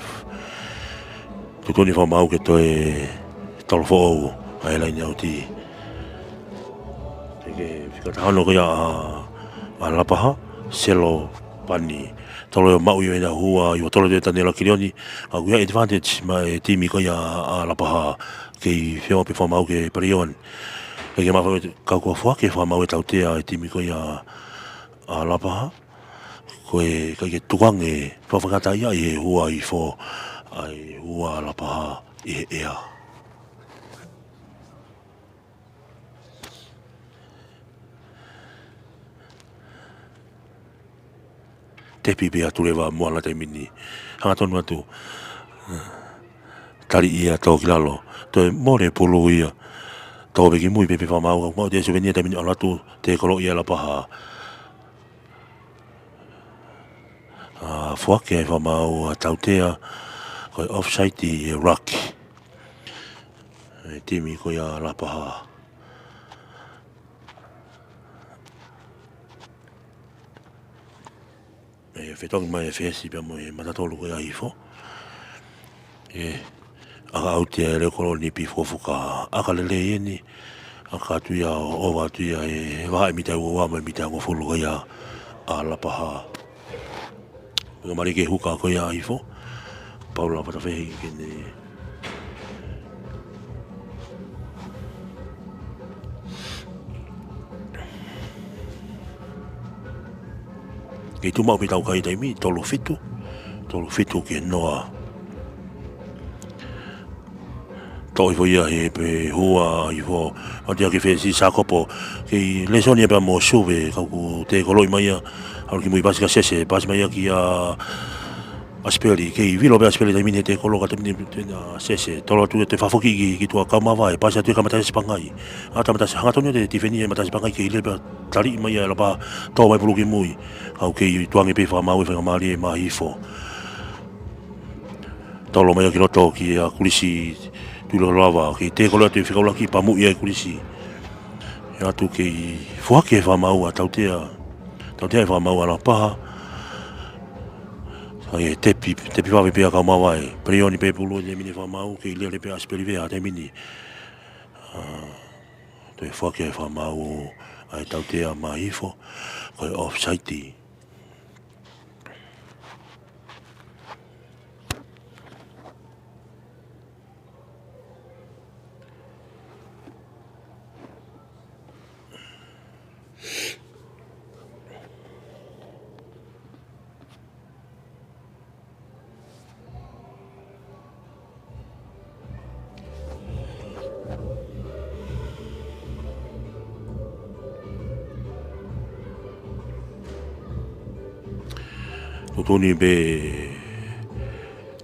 Speaker 1: tutoni whamau ke toi tolo who'ou a helai ni auti. Kai whikatahano kia a lapaha, selo pani. Tolo e mau i ena hua, i wa tolo te tane la kirioni, a kuia advantage ma e timi koia a lapaha kei whio pe whamau ke parion. Kei ke mawhau kau kua whake whamau e tautea e timi koia a lapaha. Koe kei ke tukange whawhakata ia i he hua i who, ai hua a lapaha i he ea. Te pipe atu lewa moala te mini. Hanga tonu atu. Tari ia tau ki lalo. Toi more pulu ia. Tau peki mui pepe whamau. Mau te souvenir te mini alatu. Te kolo ia la paha. Fuake ai whamau. Tautea. Koi off-site i raki. Timi ko ia la paha. E whetongi mai e whesi pia mo e matatolu koe a hifo. Aka autia e rekoro ni pi whofuka aka lele ieni. Aka atuia o owa atuia e waha e mitai ua wama e mitai ngō fulu koe a lapaha. Pika marike huka koe a hifo. Paula patawhehi kene. Kei tu mau pe tau kai taimi, tolo fitu ke noa. Tau i foia he pe hua i fo, atia ke whesi sakopo, kei lesoni e pa mo suve, kau ku te koloi maia, haru ki mui pasi ka sese, pasi maia ki a aspeli ke vilo be aspeli da mini te kolo ka te mini na sese tolo tu te fafoki ki tu ka mava e pasa tu ka mata spangai ata mata hanga tonu te tifeni mata spangai ke ile ba tali mai la ba to mai pulu ki mui au ke tuangi pe fa mau fa mali ma hifo tolo mai ki roto ki a kulisi tu lo lava ki te kolo te fika ki pa mu ia kulisi ya tu ke fo ke fa mau a tau te fa mau ala pa ai tepi va pe ka mawa e prioni pe pulu de mini fa mau ke ile pe aspeli ve a te mini to e fa ke fa mau ai tau te a maifo ko offside Toni be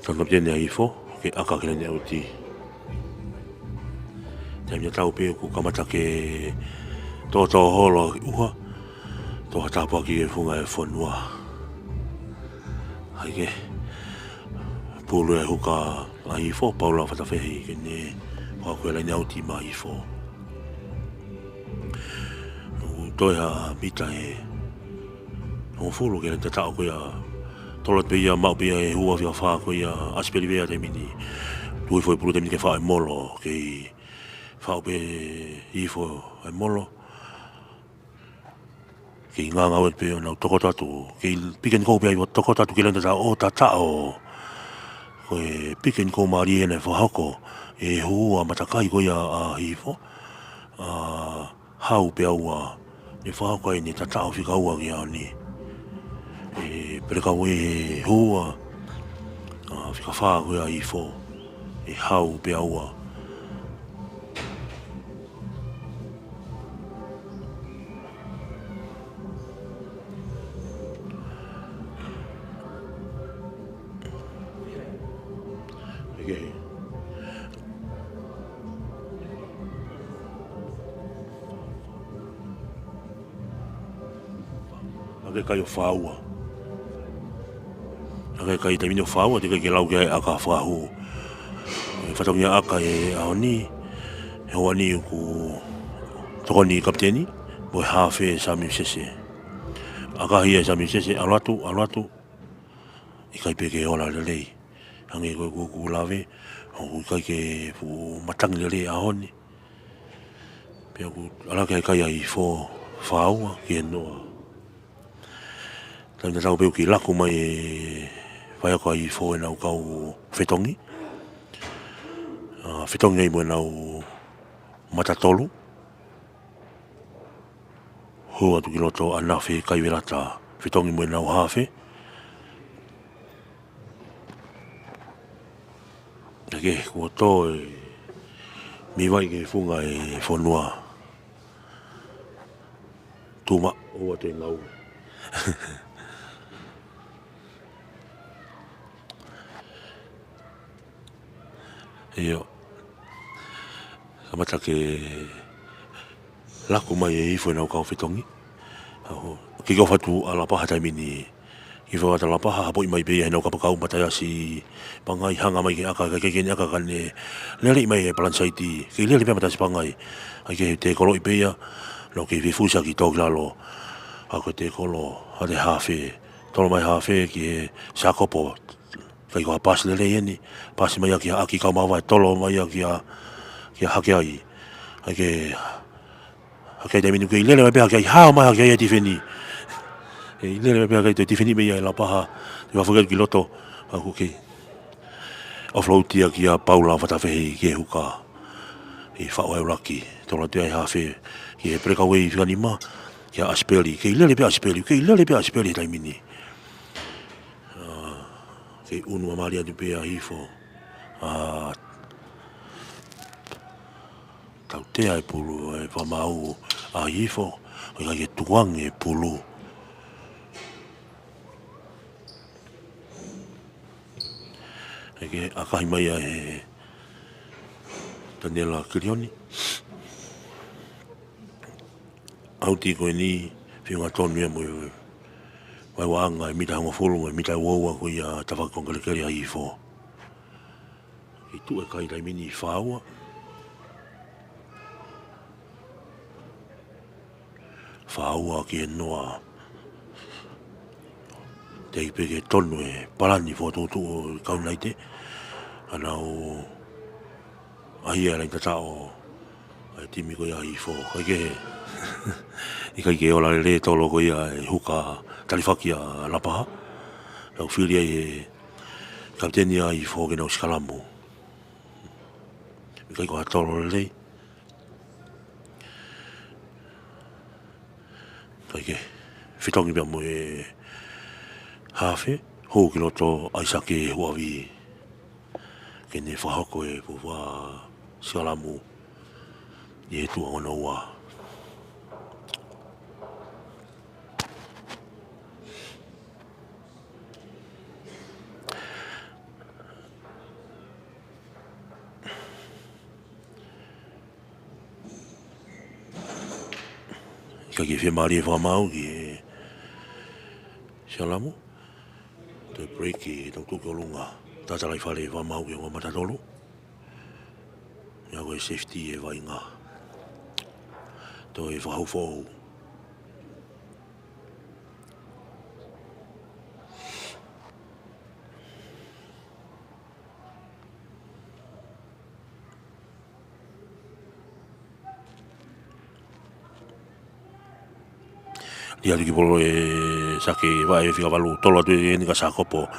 Speaker 1: tanggap dia ni ifo ke aka kena ni uti. Tapi tau pe ku kamata ke to holo uha to tapa ki funga e fonua. Hai ke pulu e huka a ifo paula fata fehi ke ne wa ku la ni uti ma ifo. To ya mita e o fulu ke te tau ko ya tolo pe ia mau pe e hua via fa ko ia aspeli vea te mini tu foi pulu te mini ke fa e molo ke fa pe i fo e molo ke nganga o pe na toko tatu ke piken ko pe i toko tatu ke lenda o tata o ko e piken ko mari ene fa hako e hua matakai ko ia a i fo a hau pe ua ni fa ko ni tata o fika ua ki ani e preka we hua fika fa ko ia i fo e hau pe ua okay. Ake kai o whaua. Ake kai te mino whaua, te kai ke lau ke aka whahu. Whatongia aka e aoni, he hoa ni ku toko ni kapteni, mo e hawhe Sami Sese. Aka hi e Sami Sese, alatu, i kai pe ke ola lelei. Hangi koe kuku lawe, o kai ke fu matangi lelei ahoni. Pea ku alake kai ai fo whaua ki e noa. Tau tau peu ki laku mai e whai ako ai fo e nau kau whetongi. Whetongi ai mo e nau matatolu. Hua tu ki loto anawhi kai wirata whetongi mo e nau hawhe. Ake kua tō e mi wai ke funga e whanua. Tuma ua te ngau. Iyo. Kamata ke laku mai e ifo e nau kau whetongi. Ki kau whatu ala paha taimini. Ki whawata la paha hapo i mai bea e nau kapakau mataya si pangai hanga mai ke aka ke aka kane. Lele i mai e palansaiti. Ki lele pia matasi pangai. Ai ke te kolo i bea. No ke vifusa ki tō kilalo. Ako te kolo hade hawhe. Tolo mai hawhe ki e sakopo. Kai koha pasi lele ieni, pasi mai aki aki kau mawai, tolo mai aki a hake ai. Ai ke hake ai te minu ke i lele mai pēha ki ai hao mai hake ai te tifeni. I lele mai pēha ki te tifeni mai ai la paha, te whawhakatu ki loto, ako ke offload ia ki a paula whatawhehi ki e huka. I whao e uraki, tolo te ai hawhe, ki e preka wei whikani ma, ki a aspeli, ke i lele pēha aspeli taimini. Ke unua maria tu pea hifo. Tau tea e pulu e whamau a hifo. Kai ke tuang e pulu. ke akahi mai e Daniela Kirioni. Auti koe ni whiunga tonu ia mo mai wanga e mita hanga wholunga, e mita uaua ko ia tawhakonga kere ai i fō. I tu e kai mini i whaua. Whaua ki e noa. Te i peke tonu e parani fō tōtu o kaunai te. Ana o ahia rein tatao e timi ko ia i fō. Kai ke I kai ke ola le tolo ko ia e huka talifaki a lapaha. Lau whiria e kapteni a i fō ke nau skalamu. I kai ko hatolo le lei. Kai ke whitongi pia mo e hawhe. Hou ki loto aisake huawi. Ke ne whahako e puwa skalamu. I e tua ona ua. Ka ki whemari e whamau ki e Shalamu. Te break e tautuki o lunga. Tātarai whare e whamau ki o matatolo. Ia koe safety e wainga. Tō e whahau whau. Ia ki polo e sake vai e whika walu tolo atu e ni ka sakopo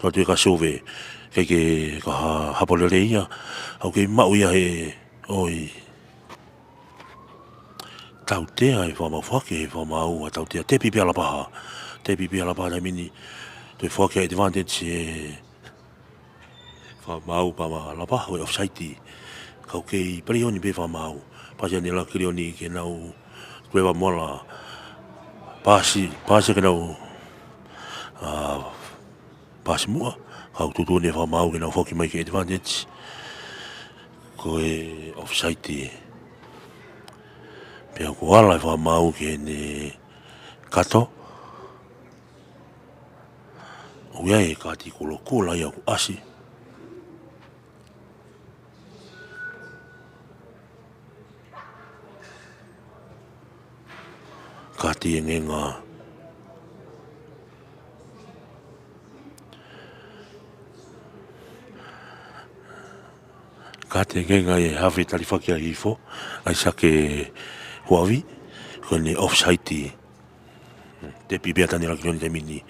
Speaker 1: tolo atu e ka sove kei ke ka hapolere ia au kei mau ia he oi tautea e whamau whake e whamau a tautea te pipi ala paha na mini te whake e advantage e whamau pa ma ala paha e offside kau kei perioni pe whamau pasia nila kirioni ke nau kuewa mola pasi ke nau pasi mua kau tutu ne whamau ke nau whoki mai ke advantage ko e offside pia ko ala e whamau ke ne kato uia e kati kula ia ku asi kati e ngenga e hawe talifaki a hifo ai sake huawi kone offside te pipea tani la kironi te mini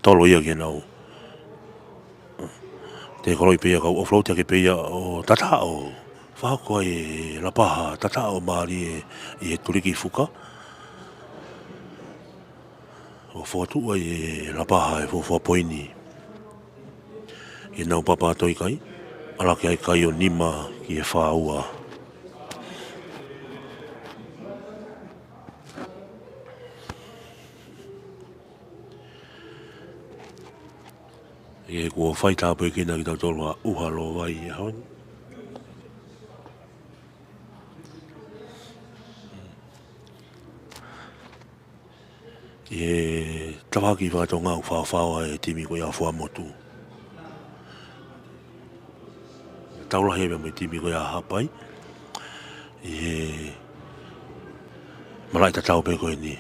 Speaker 1: tolo ia ke nau te koroi pea kau offload ke pea o tatao whako e lapaha tatao maari e turiki fuka o whatu ai e lapaha e fufua poini e nau papa toi kai ala ke ai kai o nima ki e whaua e kua whai tāpu e kina ki tau tolua uhalo vai e haoni e tawaki whātonga u whawhawa e timi ko ia whua motu. Taulahi e me timi ko ia hapai. E malai ta tau pe ko ni.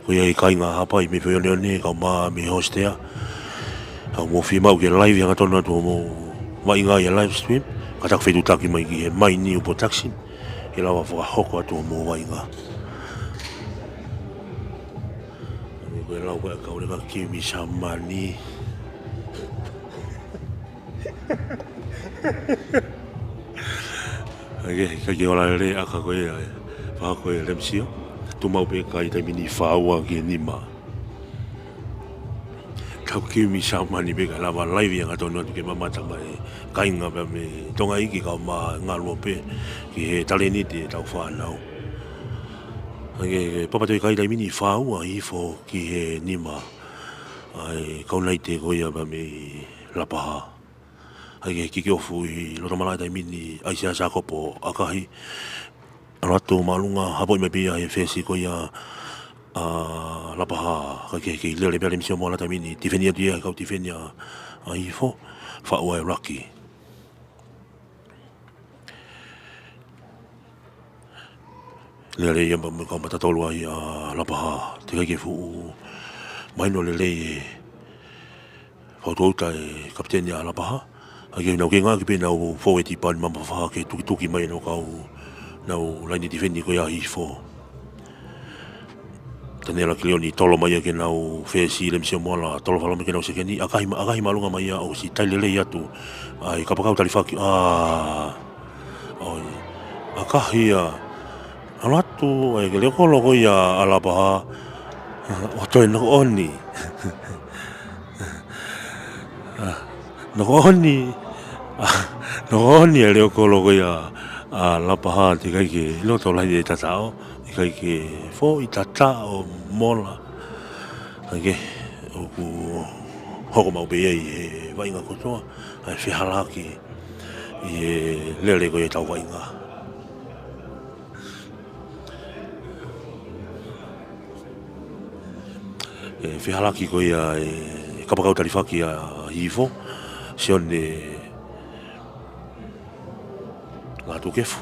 Speaker 1: Ko ia i kainga hapai me whione one kau maa me hostea. Au mo fi mau ke live yang atona tu mo mainga ia live stream. Katak whetu taki mai ki e mai ni upo taxi. E lawa whakahoko atu mo mainga. Koe lau koe kau reka kimi sa mani. Kake ola re aka koe whaka koe remsio. Tu mau pe kai tai mini whaua ki nima. Kau kimi sa mani pe ka lawa live yang atonu atu ke mamata mai. Kainga pe me tonga iki kau maa ngalua pe. Ki he taleniti e tau whanau. Papa toi kai tai mini whaua i fo ki he nima ai kaunai te koia pa me lapaha ai ki ofu I lo mala dai mini ai sia sa kopo akahi rato malunga hapo me pia e fesi ko ia la paha ki le bele misio mola dai mini tifenia dia ka tifenia ai fo fa o rocky le ia ma ka mata tolu ai la paha te ki fu mai no le Fautuauta e kapiteni a Lapaha. Hake nau ke ngā ki pe nau fōweti pani mama whaha ke tuki mai no kau nau laini tifeni ko ia hi fō. Tanera ki leo ni tolo mai ke nau whesi le misio moala tolo whalome ke nau sekeni. Akahi malunga mai au si tailele atu. Ai kapakau tali whaki. Akahi alatu ai ke leo kolo ko ia a Lapaha. O toi no oni. No oni e leo kolo ko ia a Lapaha te kai ke loto lai e tatao te kai ke fo I tatao mola kai o ku hoko mau pe e wainga kotoa ai whihalaki I lele ko e tau wainga e whihalaki ko ia e kapakau tarifaki a hifo sione ngā tukefu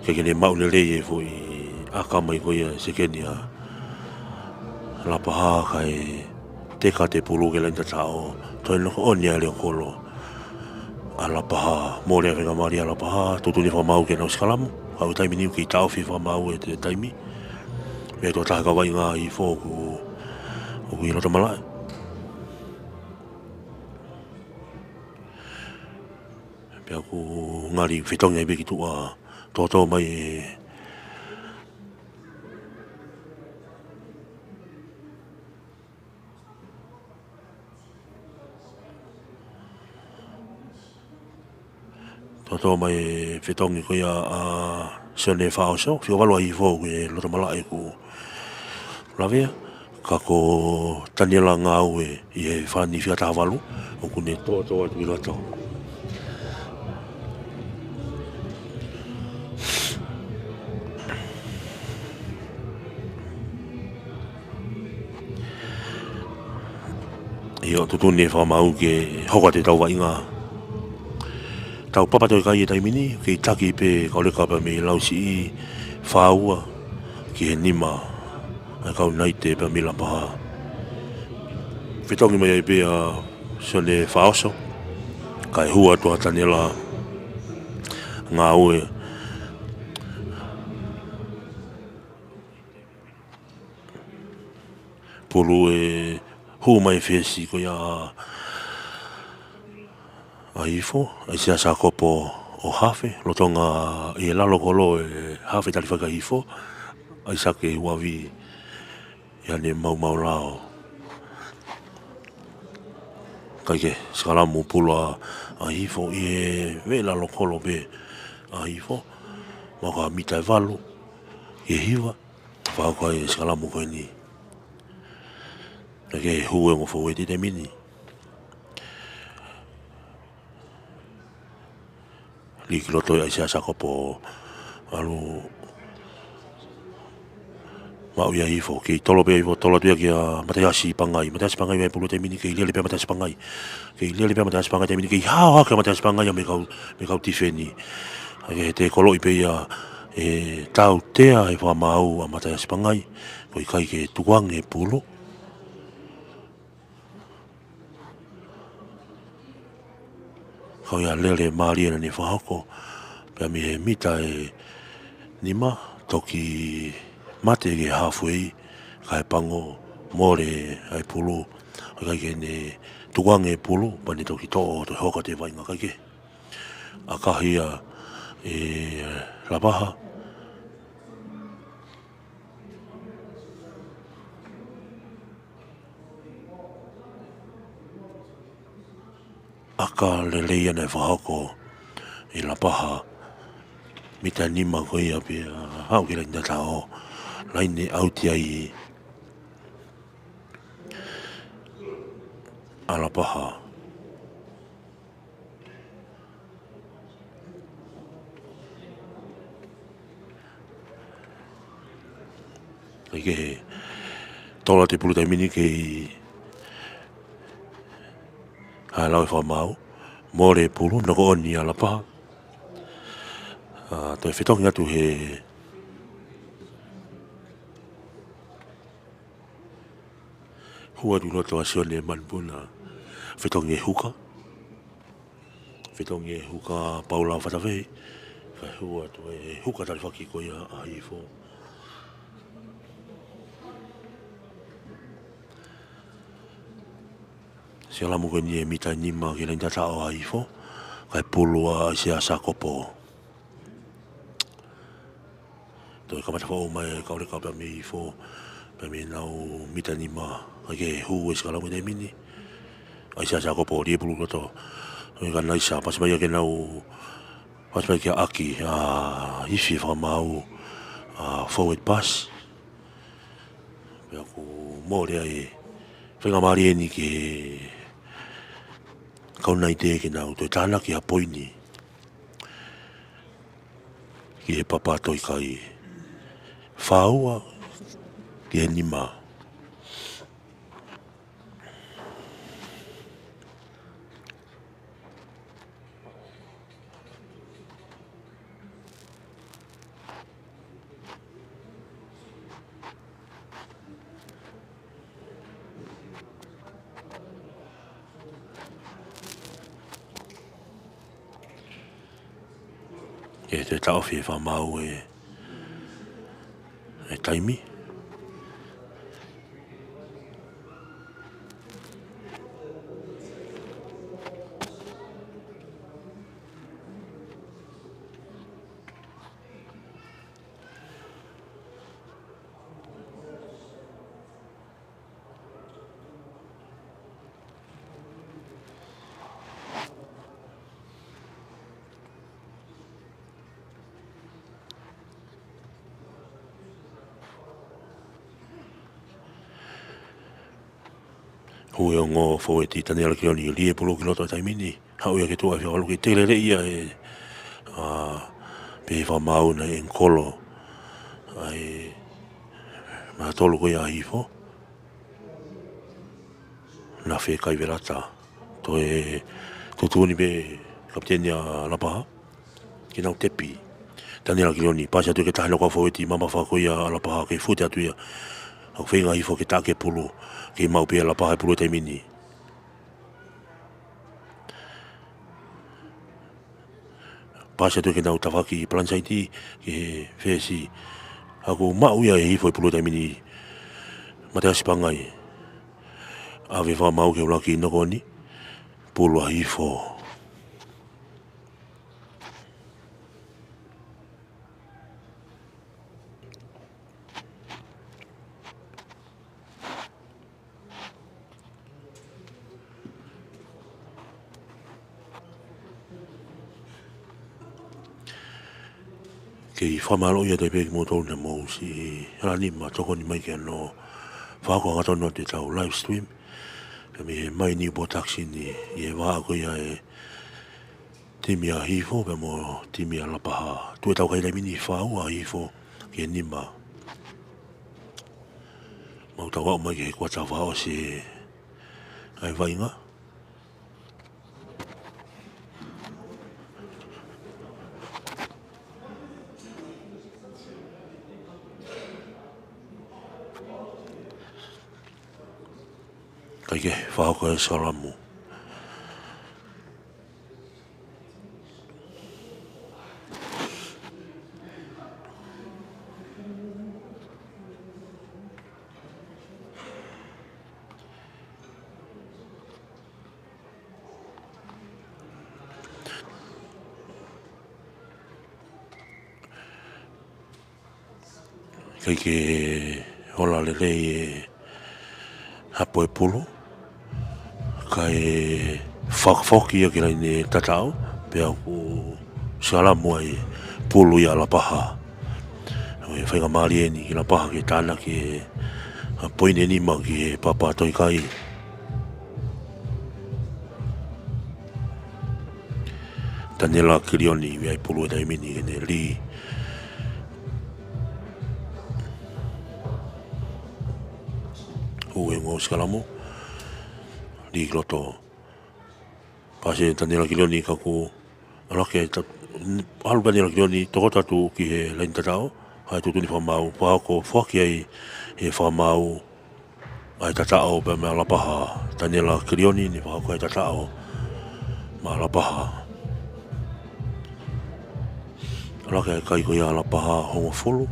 Speaker 1: kene maule leye fo I akamai ko ia sekeni a Lapaha kai teka te pulu ke lenta tao toi no oni a leo kolo a Lapaha mōrea whenga mari a Lapaha tutuni whamau ke nau skalamu au taimi niu ki tau whi whamau e te taimi mea tō tahaka wai ngā I fōku o kui rota malai pia ku ngari whitonga I beki tua tōtō mai e tōtō mai e whitongi ko ia a sione whaoso whio walo ai fō e lota malai ku lavea kako taniela ngā ue I e whani whiata walu o kune tōtō atu I loto Io tutuni e whamau ke hoka te tau wainga. Tau papato kai e taimini, ke taki pe kaule kapa me lausi I whaua ki he nima a kau nai te pa me Lapaha. Whitongi mai e pe a sione whaoso, kai hua tua tanela ngā ue. Pulu e hu mai fesi ko ia a ifo ai sia sa kopo o hafe lotonga I lalo kolo e hafe tali whaka ifo ai sa ke wavi ia ne mau lao kai ke skalamu pula a ifo I e ve lalo kolo be a ifo maka mita valu I hiwa whaka e skalamu ko ni ke hue mo fo te mini li kiloto ai sia sakopo alu mau ia ifo ke tolo be tolo tu ki matayasi pangai me pulu te mini ke ile pe matayasi pangai te mini ke ha ke matayasi pangai me kau tifeni ai te kolo I pe ia e tau tea e fa mau a matayasi pangai ko kai ke tuang e pulu kau ia lele maria ni whahako pia mi he mita e nima toki mate ke halfway kai pango more ai pulu kai ke ne tuang e pulu pani toki to hoka te vainga kai ke akahia e Lapaha aka lele ia ne whahako I Lapaha mita nima ko ia pe hau ki laina tao laine auti ai a Lapaha ke tola te pulu taimini ke halau e whamau mo le pulu noko oni ala paha toi whetongi atu he hua runa toa sione manpuna whetongi e huka paula whatawei whai hua tu e huka tari whaki koia a hifo se ala muke ni e mita nima ke rein tata o a hifo kai pulua se a sakopo toi kamata whao mai kaure kauta me hifo pe me nau mita nima ke hu e skala mo de mini ai se a sakopo rie pulu koto ka naisa pas mai ke nau pas mai ke aki hifi whamau forward pass pe aku mōrea e whengamari e ni ke kauna i te ke nau toi tāna ki a poini ki he papa toi kai whaua ki he nima ke te tau whi whamau e taimi. Hui o ngō whaweti tani ala ki oni lie polo ki loto e taimini. Hau ia ke tua e whiawalo ki telere ia e pe whamau na e nkolo ai ma tolu ko ia hifo. Na whe kai verata. To e tutuoni pe kapiteni a Lapaha ki nau tepi. Tani ala ki oni pasi atu ke tahino ka whaweti mama whako ia Lapaha ke fute atu ia. Au whenga hifo ke take polo ke mau pe Lapaha e polo e taimini. Pasi atu ke nau tawaki plansaiti ke whesi. Ako mau ia e hifo e polo e taimini. Mate asipangai. Awe wha mau ke ulaki noko ni. Polo a hifo. Ke whamalo ia te peki moto na mou si rani ma toko ni mai ke ano whako ngatono te tau live stream pe me mai ni bo taxi ni i e wako ia e timi a hifo pe mo timi a Lapaha tue tau kai mini whau a hifo ke nima mau tau wau mai ke kua tau whao si ai vainga kai ke whako e salamu. Kai ke hola lele e hapo e pulu. Kai whakfoki a kira ni tatau pe aku salamu ai pulu ia Lapaha e whainga maari e ni ki Lapaha ke tāna ki poine ni ma ki papa toi kai tanela kirioni ai pulu e taimini e ne li Ue ngō skalamo. Di kloto. Pase tanira kiloni kaku. Alake halu tanira kiloni toko tatu ki he lain tatao. Hai tutuni whamau. Whako whaki ai he whamau. Ai tatao pe mea lapaha. Tanira kiloni ni whako ai tatao. Ma lapaha. Alake kai ko ia lapaha hongo fulu.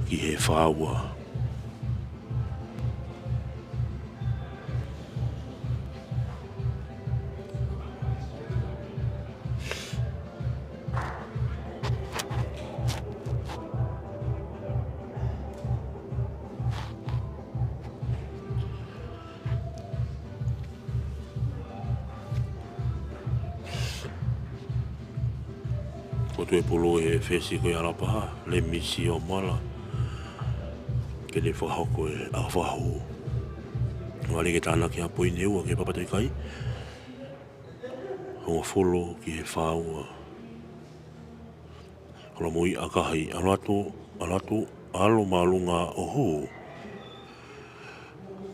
Speaker 1: Ki he whaua. Ko tue pulu e whesi ko i alapaha, le misi o mala. Ke ne whahoko e a whahu. Ngare ke tāna ki a pui neua ke papatoi kai. Honga wholo ki he whaua. Kola mui a kahai alatu, alo malunga o ho.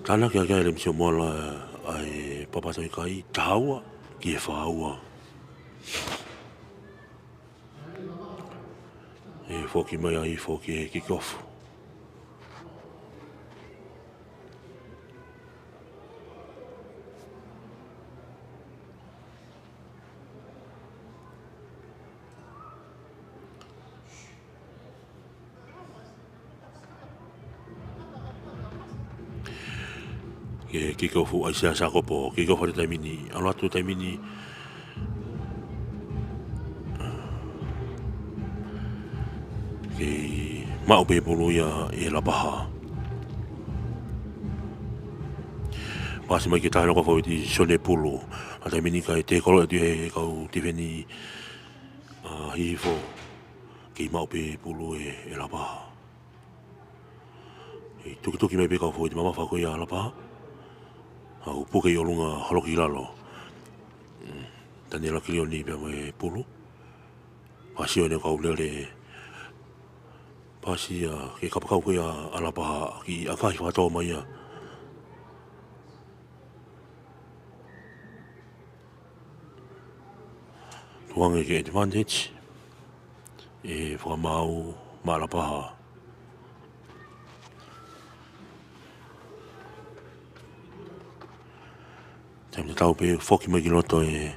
Speaker 1: Tāna ki a kai le misi o mala ai papatoi kai, taua ki he whaua. E whoki mai ai whoki e kikofu. Ke kikofu ai sea sakopo, kikofu te taimini, alatu taimini. Mau pe pulu ia e lapaha. Pasi mai ki tāna ko whawiti sone pulu. A tai mini kai te kolo atu he kau tiveni hifo. Ki mau pe pulu e lapaha. E tuki mai pe kau whawiti mama whako ia lapaha. Au puke i olunga haloki lalo. Tani la kilioni pe mai pulu. Pasi o ne kau lele pasi ke kapakau ke alapaha ki akahi whatoa mai a. Tuange ke advantage e whamau ma alapaha. Taim te tau pe whoki mai ki loto e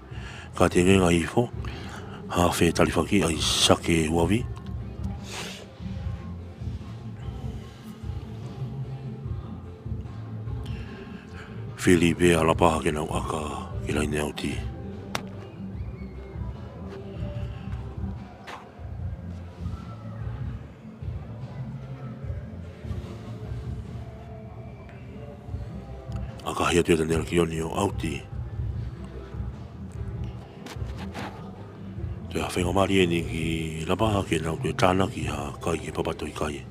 Speaker 1: ka te ngenga hifo. Ha whe talifaki ai sake huawi. Whili pe alapaha ke nau aka ke lai neo ti. Aka hia tua tanera ki oni o auti. Te a whenga mari e ni ki lapaha ke nau te tāna ki ha kai ke papatoi kai.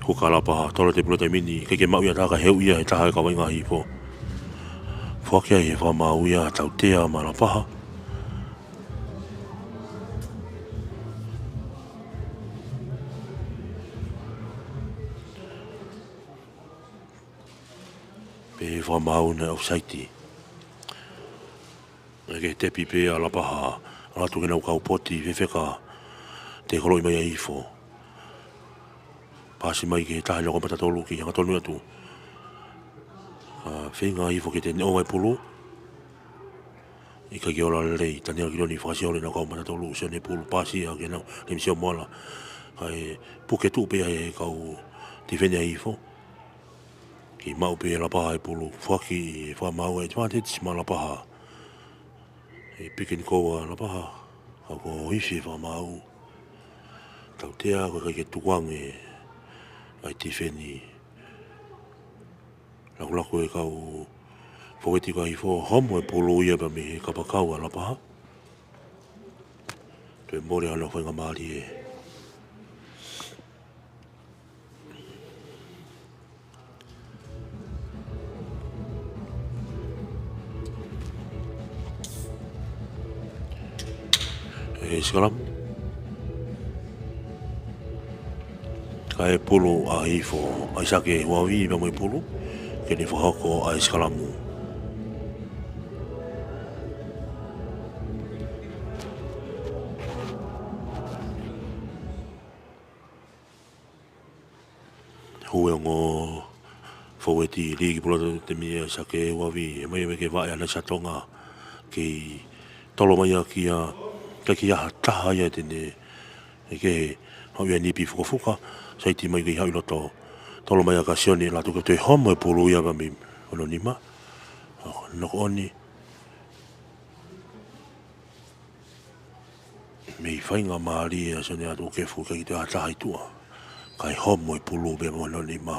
Speaker 1: Ko ka lapaha, tola te pulota mini, ke mau ia taka heu ia e taha e kawainga hipo. Whakia e whamau ia tau tea ma lapaha. Pe whamau na au saiti. Ke te pipe a lapaha, alatu ke nau kau poti, whewheka te koroi mai a hifo. Pasi mai ke tahi loko patatolu ki hanga tonu atu. Whenga hifo ke te neo mai pulu. Ika ki ola lei, tani aki loni whakasi ole na kau patatolu, se ne pulu pasi a ke nau, le misi o moala. Kai puke tu pe e kau ti whene a hifo. Ki mau pe la paha e pulu, whaki e whamau e advantage ma la paha. E pikin koua la paha, kau ko hifi e whamau. Tau tea ko kai ke tukuang e ai ti wheni. Laku e kau whaketi ka hifo homo e polo ia pa me kapakau a la paha. Te mori ana whainga maari e. Sikalam. Kai pulu a hifo ai sake wawi me mai pulu ke ni whahoko ai Sikalamu. Hue ngo faweti ligi pula te mia sake wawi mai me ke vai ana satonga ki tolo mai kia ka kia taha ia tene ke hau ia nipi fuka sai ti mai ki hau loto tolo mai ka sioni la tu te homo e pulu ia ba mi ono nima no oni me fainga mari a sone atu ke fuka ki te taha tua kai homo e pulu be mo no nima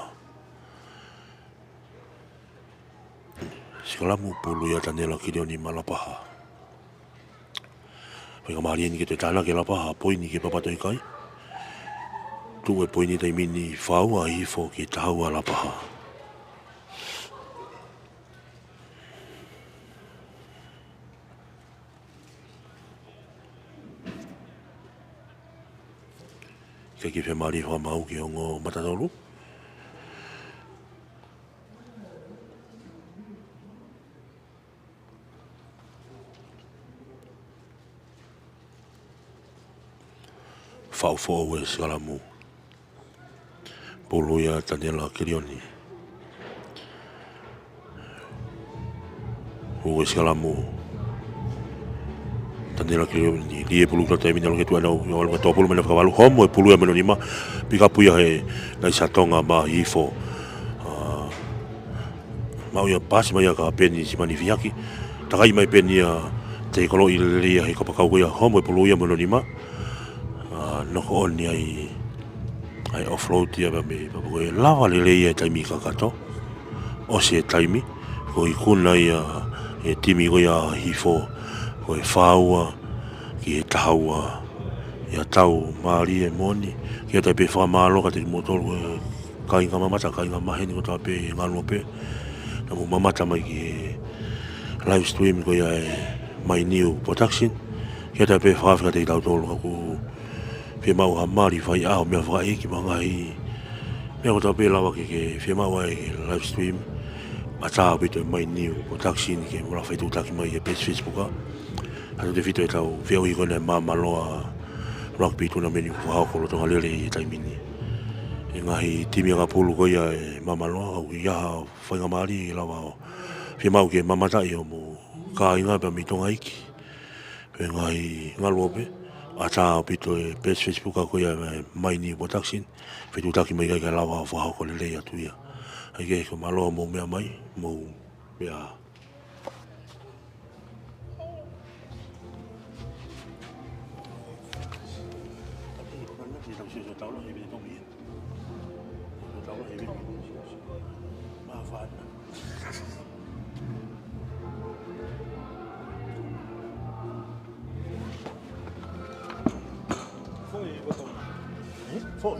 Speaker 1: Sikalamu pulu ia tanela ki ni malapaha Pega mari ni ke te tana ke lapaha poini ke papatoi kai tu e poini tai mini whaua hifo ki taua la paha. Ka ki whe mari wha mau ki ongo matatolu. Whau fōu e Sikalamu. Puluia tanela kirioni. Uwe Sikalamu. Tanela kirioni. Lie pulu kata e minalo ke tuana o alga toa pulu mena whakawalu. Homo e puluia meno nima. Pika puia he nai satonga ma hifo. Mau ia pasi mai ka peni si mani fiaki. Takai mai peni te kolo i lea he kapakau kuia. Homo e puluia meno nima. Noko oni ai offroad ia ba me ba ko lava le le taimi ka kato o se taimi ko I kuna ia e timi ko ia hifo ko e faua ki e taua ia tau mari e moni ki ta pe fa malo ka te motor ko kai ngama mata kai ngama he ni ko ta pe ngalo pe na mo mata mai ki live stream ko ia my new production ki ta pe fa ka te tau tolo ko Fia mau ha mari fai ao mea whae ki mga I mea kota pe lawa ke fia mau ai live stream a tā pito mai new production ke mura whai tūtaki mai e page Facebook a hatu te whito e tau fia ui kone mamaloa rugby tournament ku hao kolo tonga lele I taimini e ngahi timi a pulu koia e mamaloa au I aha whainga mari I lawa o fia mau ke mamatai o mo ka inga pa mi tonga iki pe ngahi ngalope Ata pito e page Facebook a koia mai ni production fetu taki mai ka lawa fa ko le ya tuia ai ke ko malo mo mea mai mo mea Foi.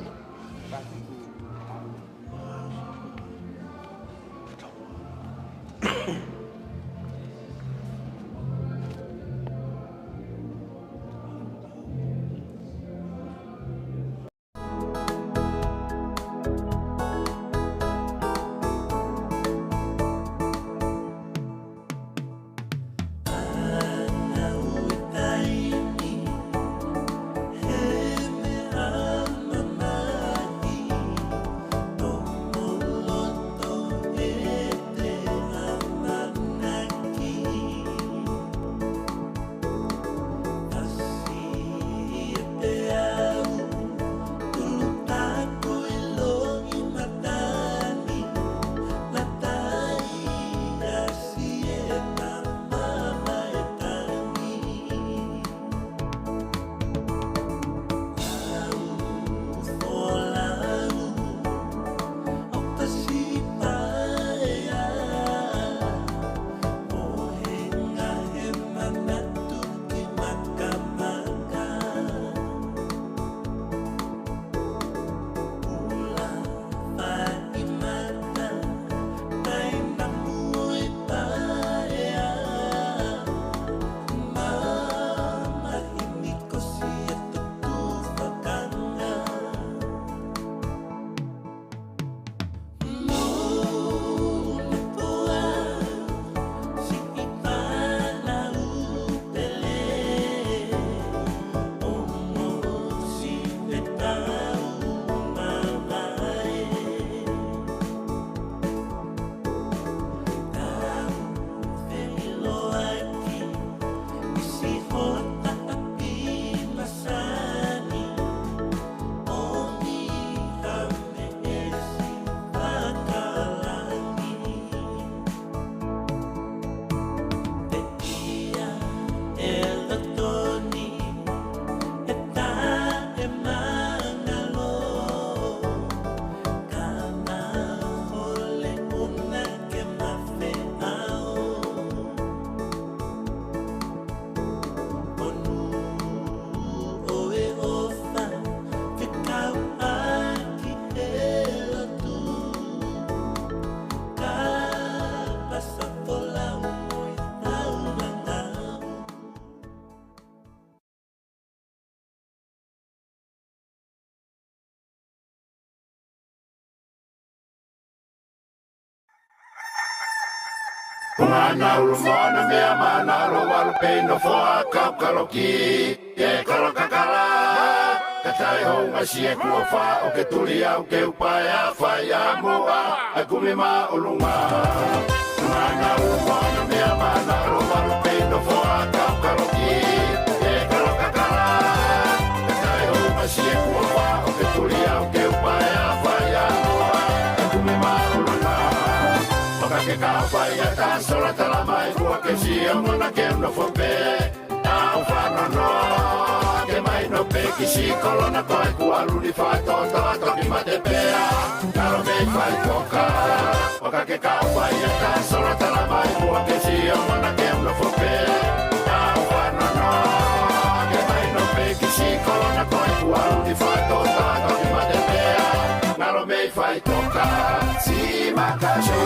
Speaker 3: Mana ulumona mea mana lo walu peino foa kau kaloki e kalokakala katai honga sie kua fa o ke tuli au ke upaya faya mua ai kumi ma ulunga Mana ulumona mea mana lo walu peino foa kau kaloki e kalokakala katai honga sie kua fa o ke tuli au ke upaya faya mua ai kumi ma ulunga Ke kawai a ta sola tala mai kua ke sia mona ke no fope ta o fano no ke mai no pe ki si kolona koi kua luni fa to to ki mate pea karo me fai toka o ke kawai a ta sola tala mai kua ke sia mona ke no fope ta o fano no ke mai no pe ki si kolona koi kua luni fa to ki mate pea karo me fai toka si makaso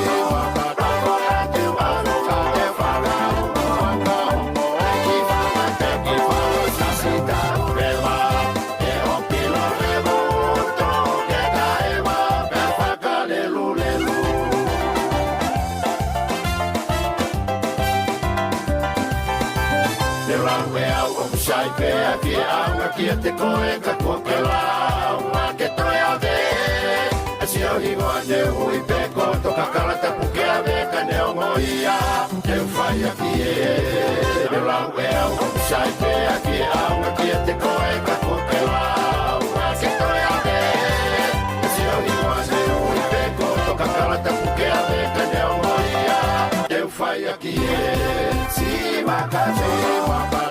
Speaker 3: Sai pe ki anga ki te koe ka ko ke la wa ke toi ave asi o hi wa ne ui pe ko to ka kala te pu ke ave ka ne o moia ke fai aki e la we o sai pe ki anga ki te koe ka ko ke la wa ke toi ave asi o hi wa ne ui pe ko to ka kala te pu ke ave ka ne o moia ke fai aki e si ma ka se wa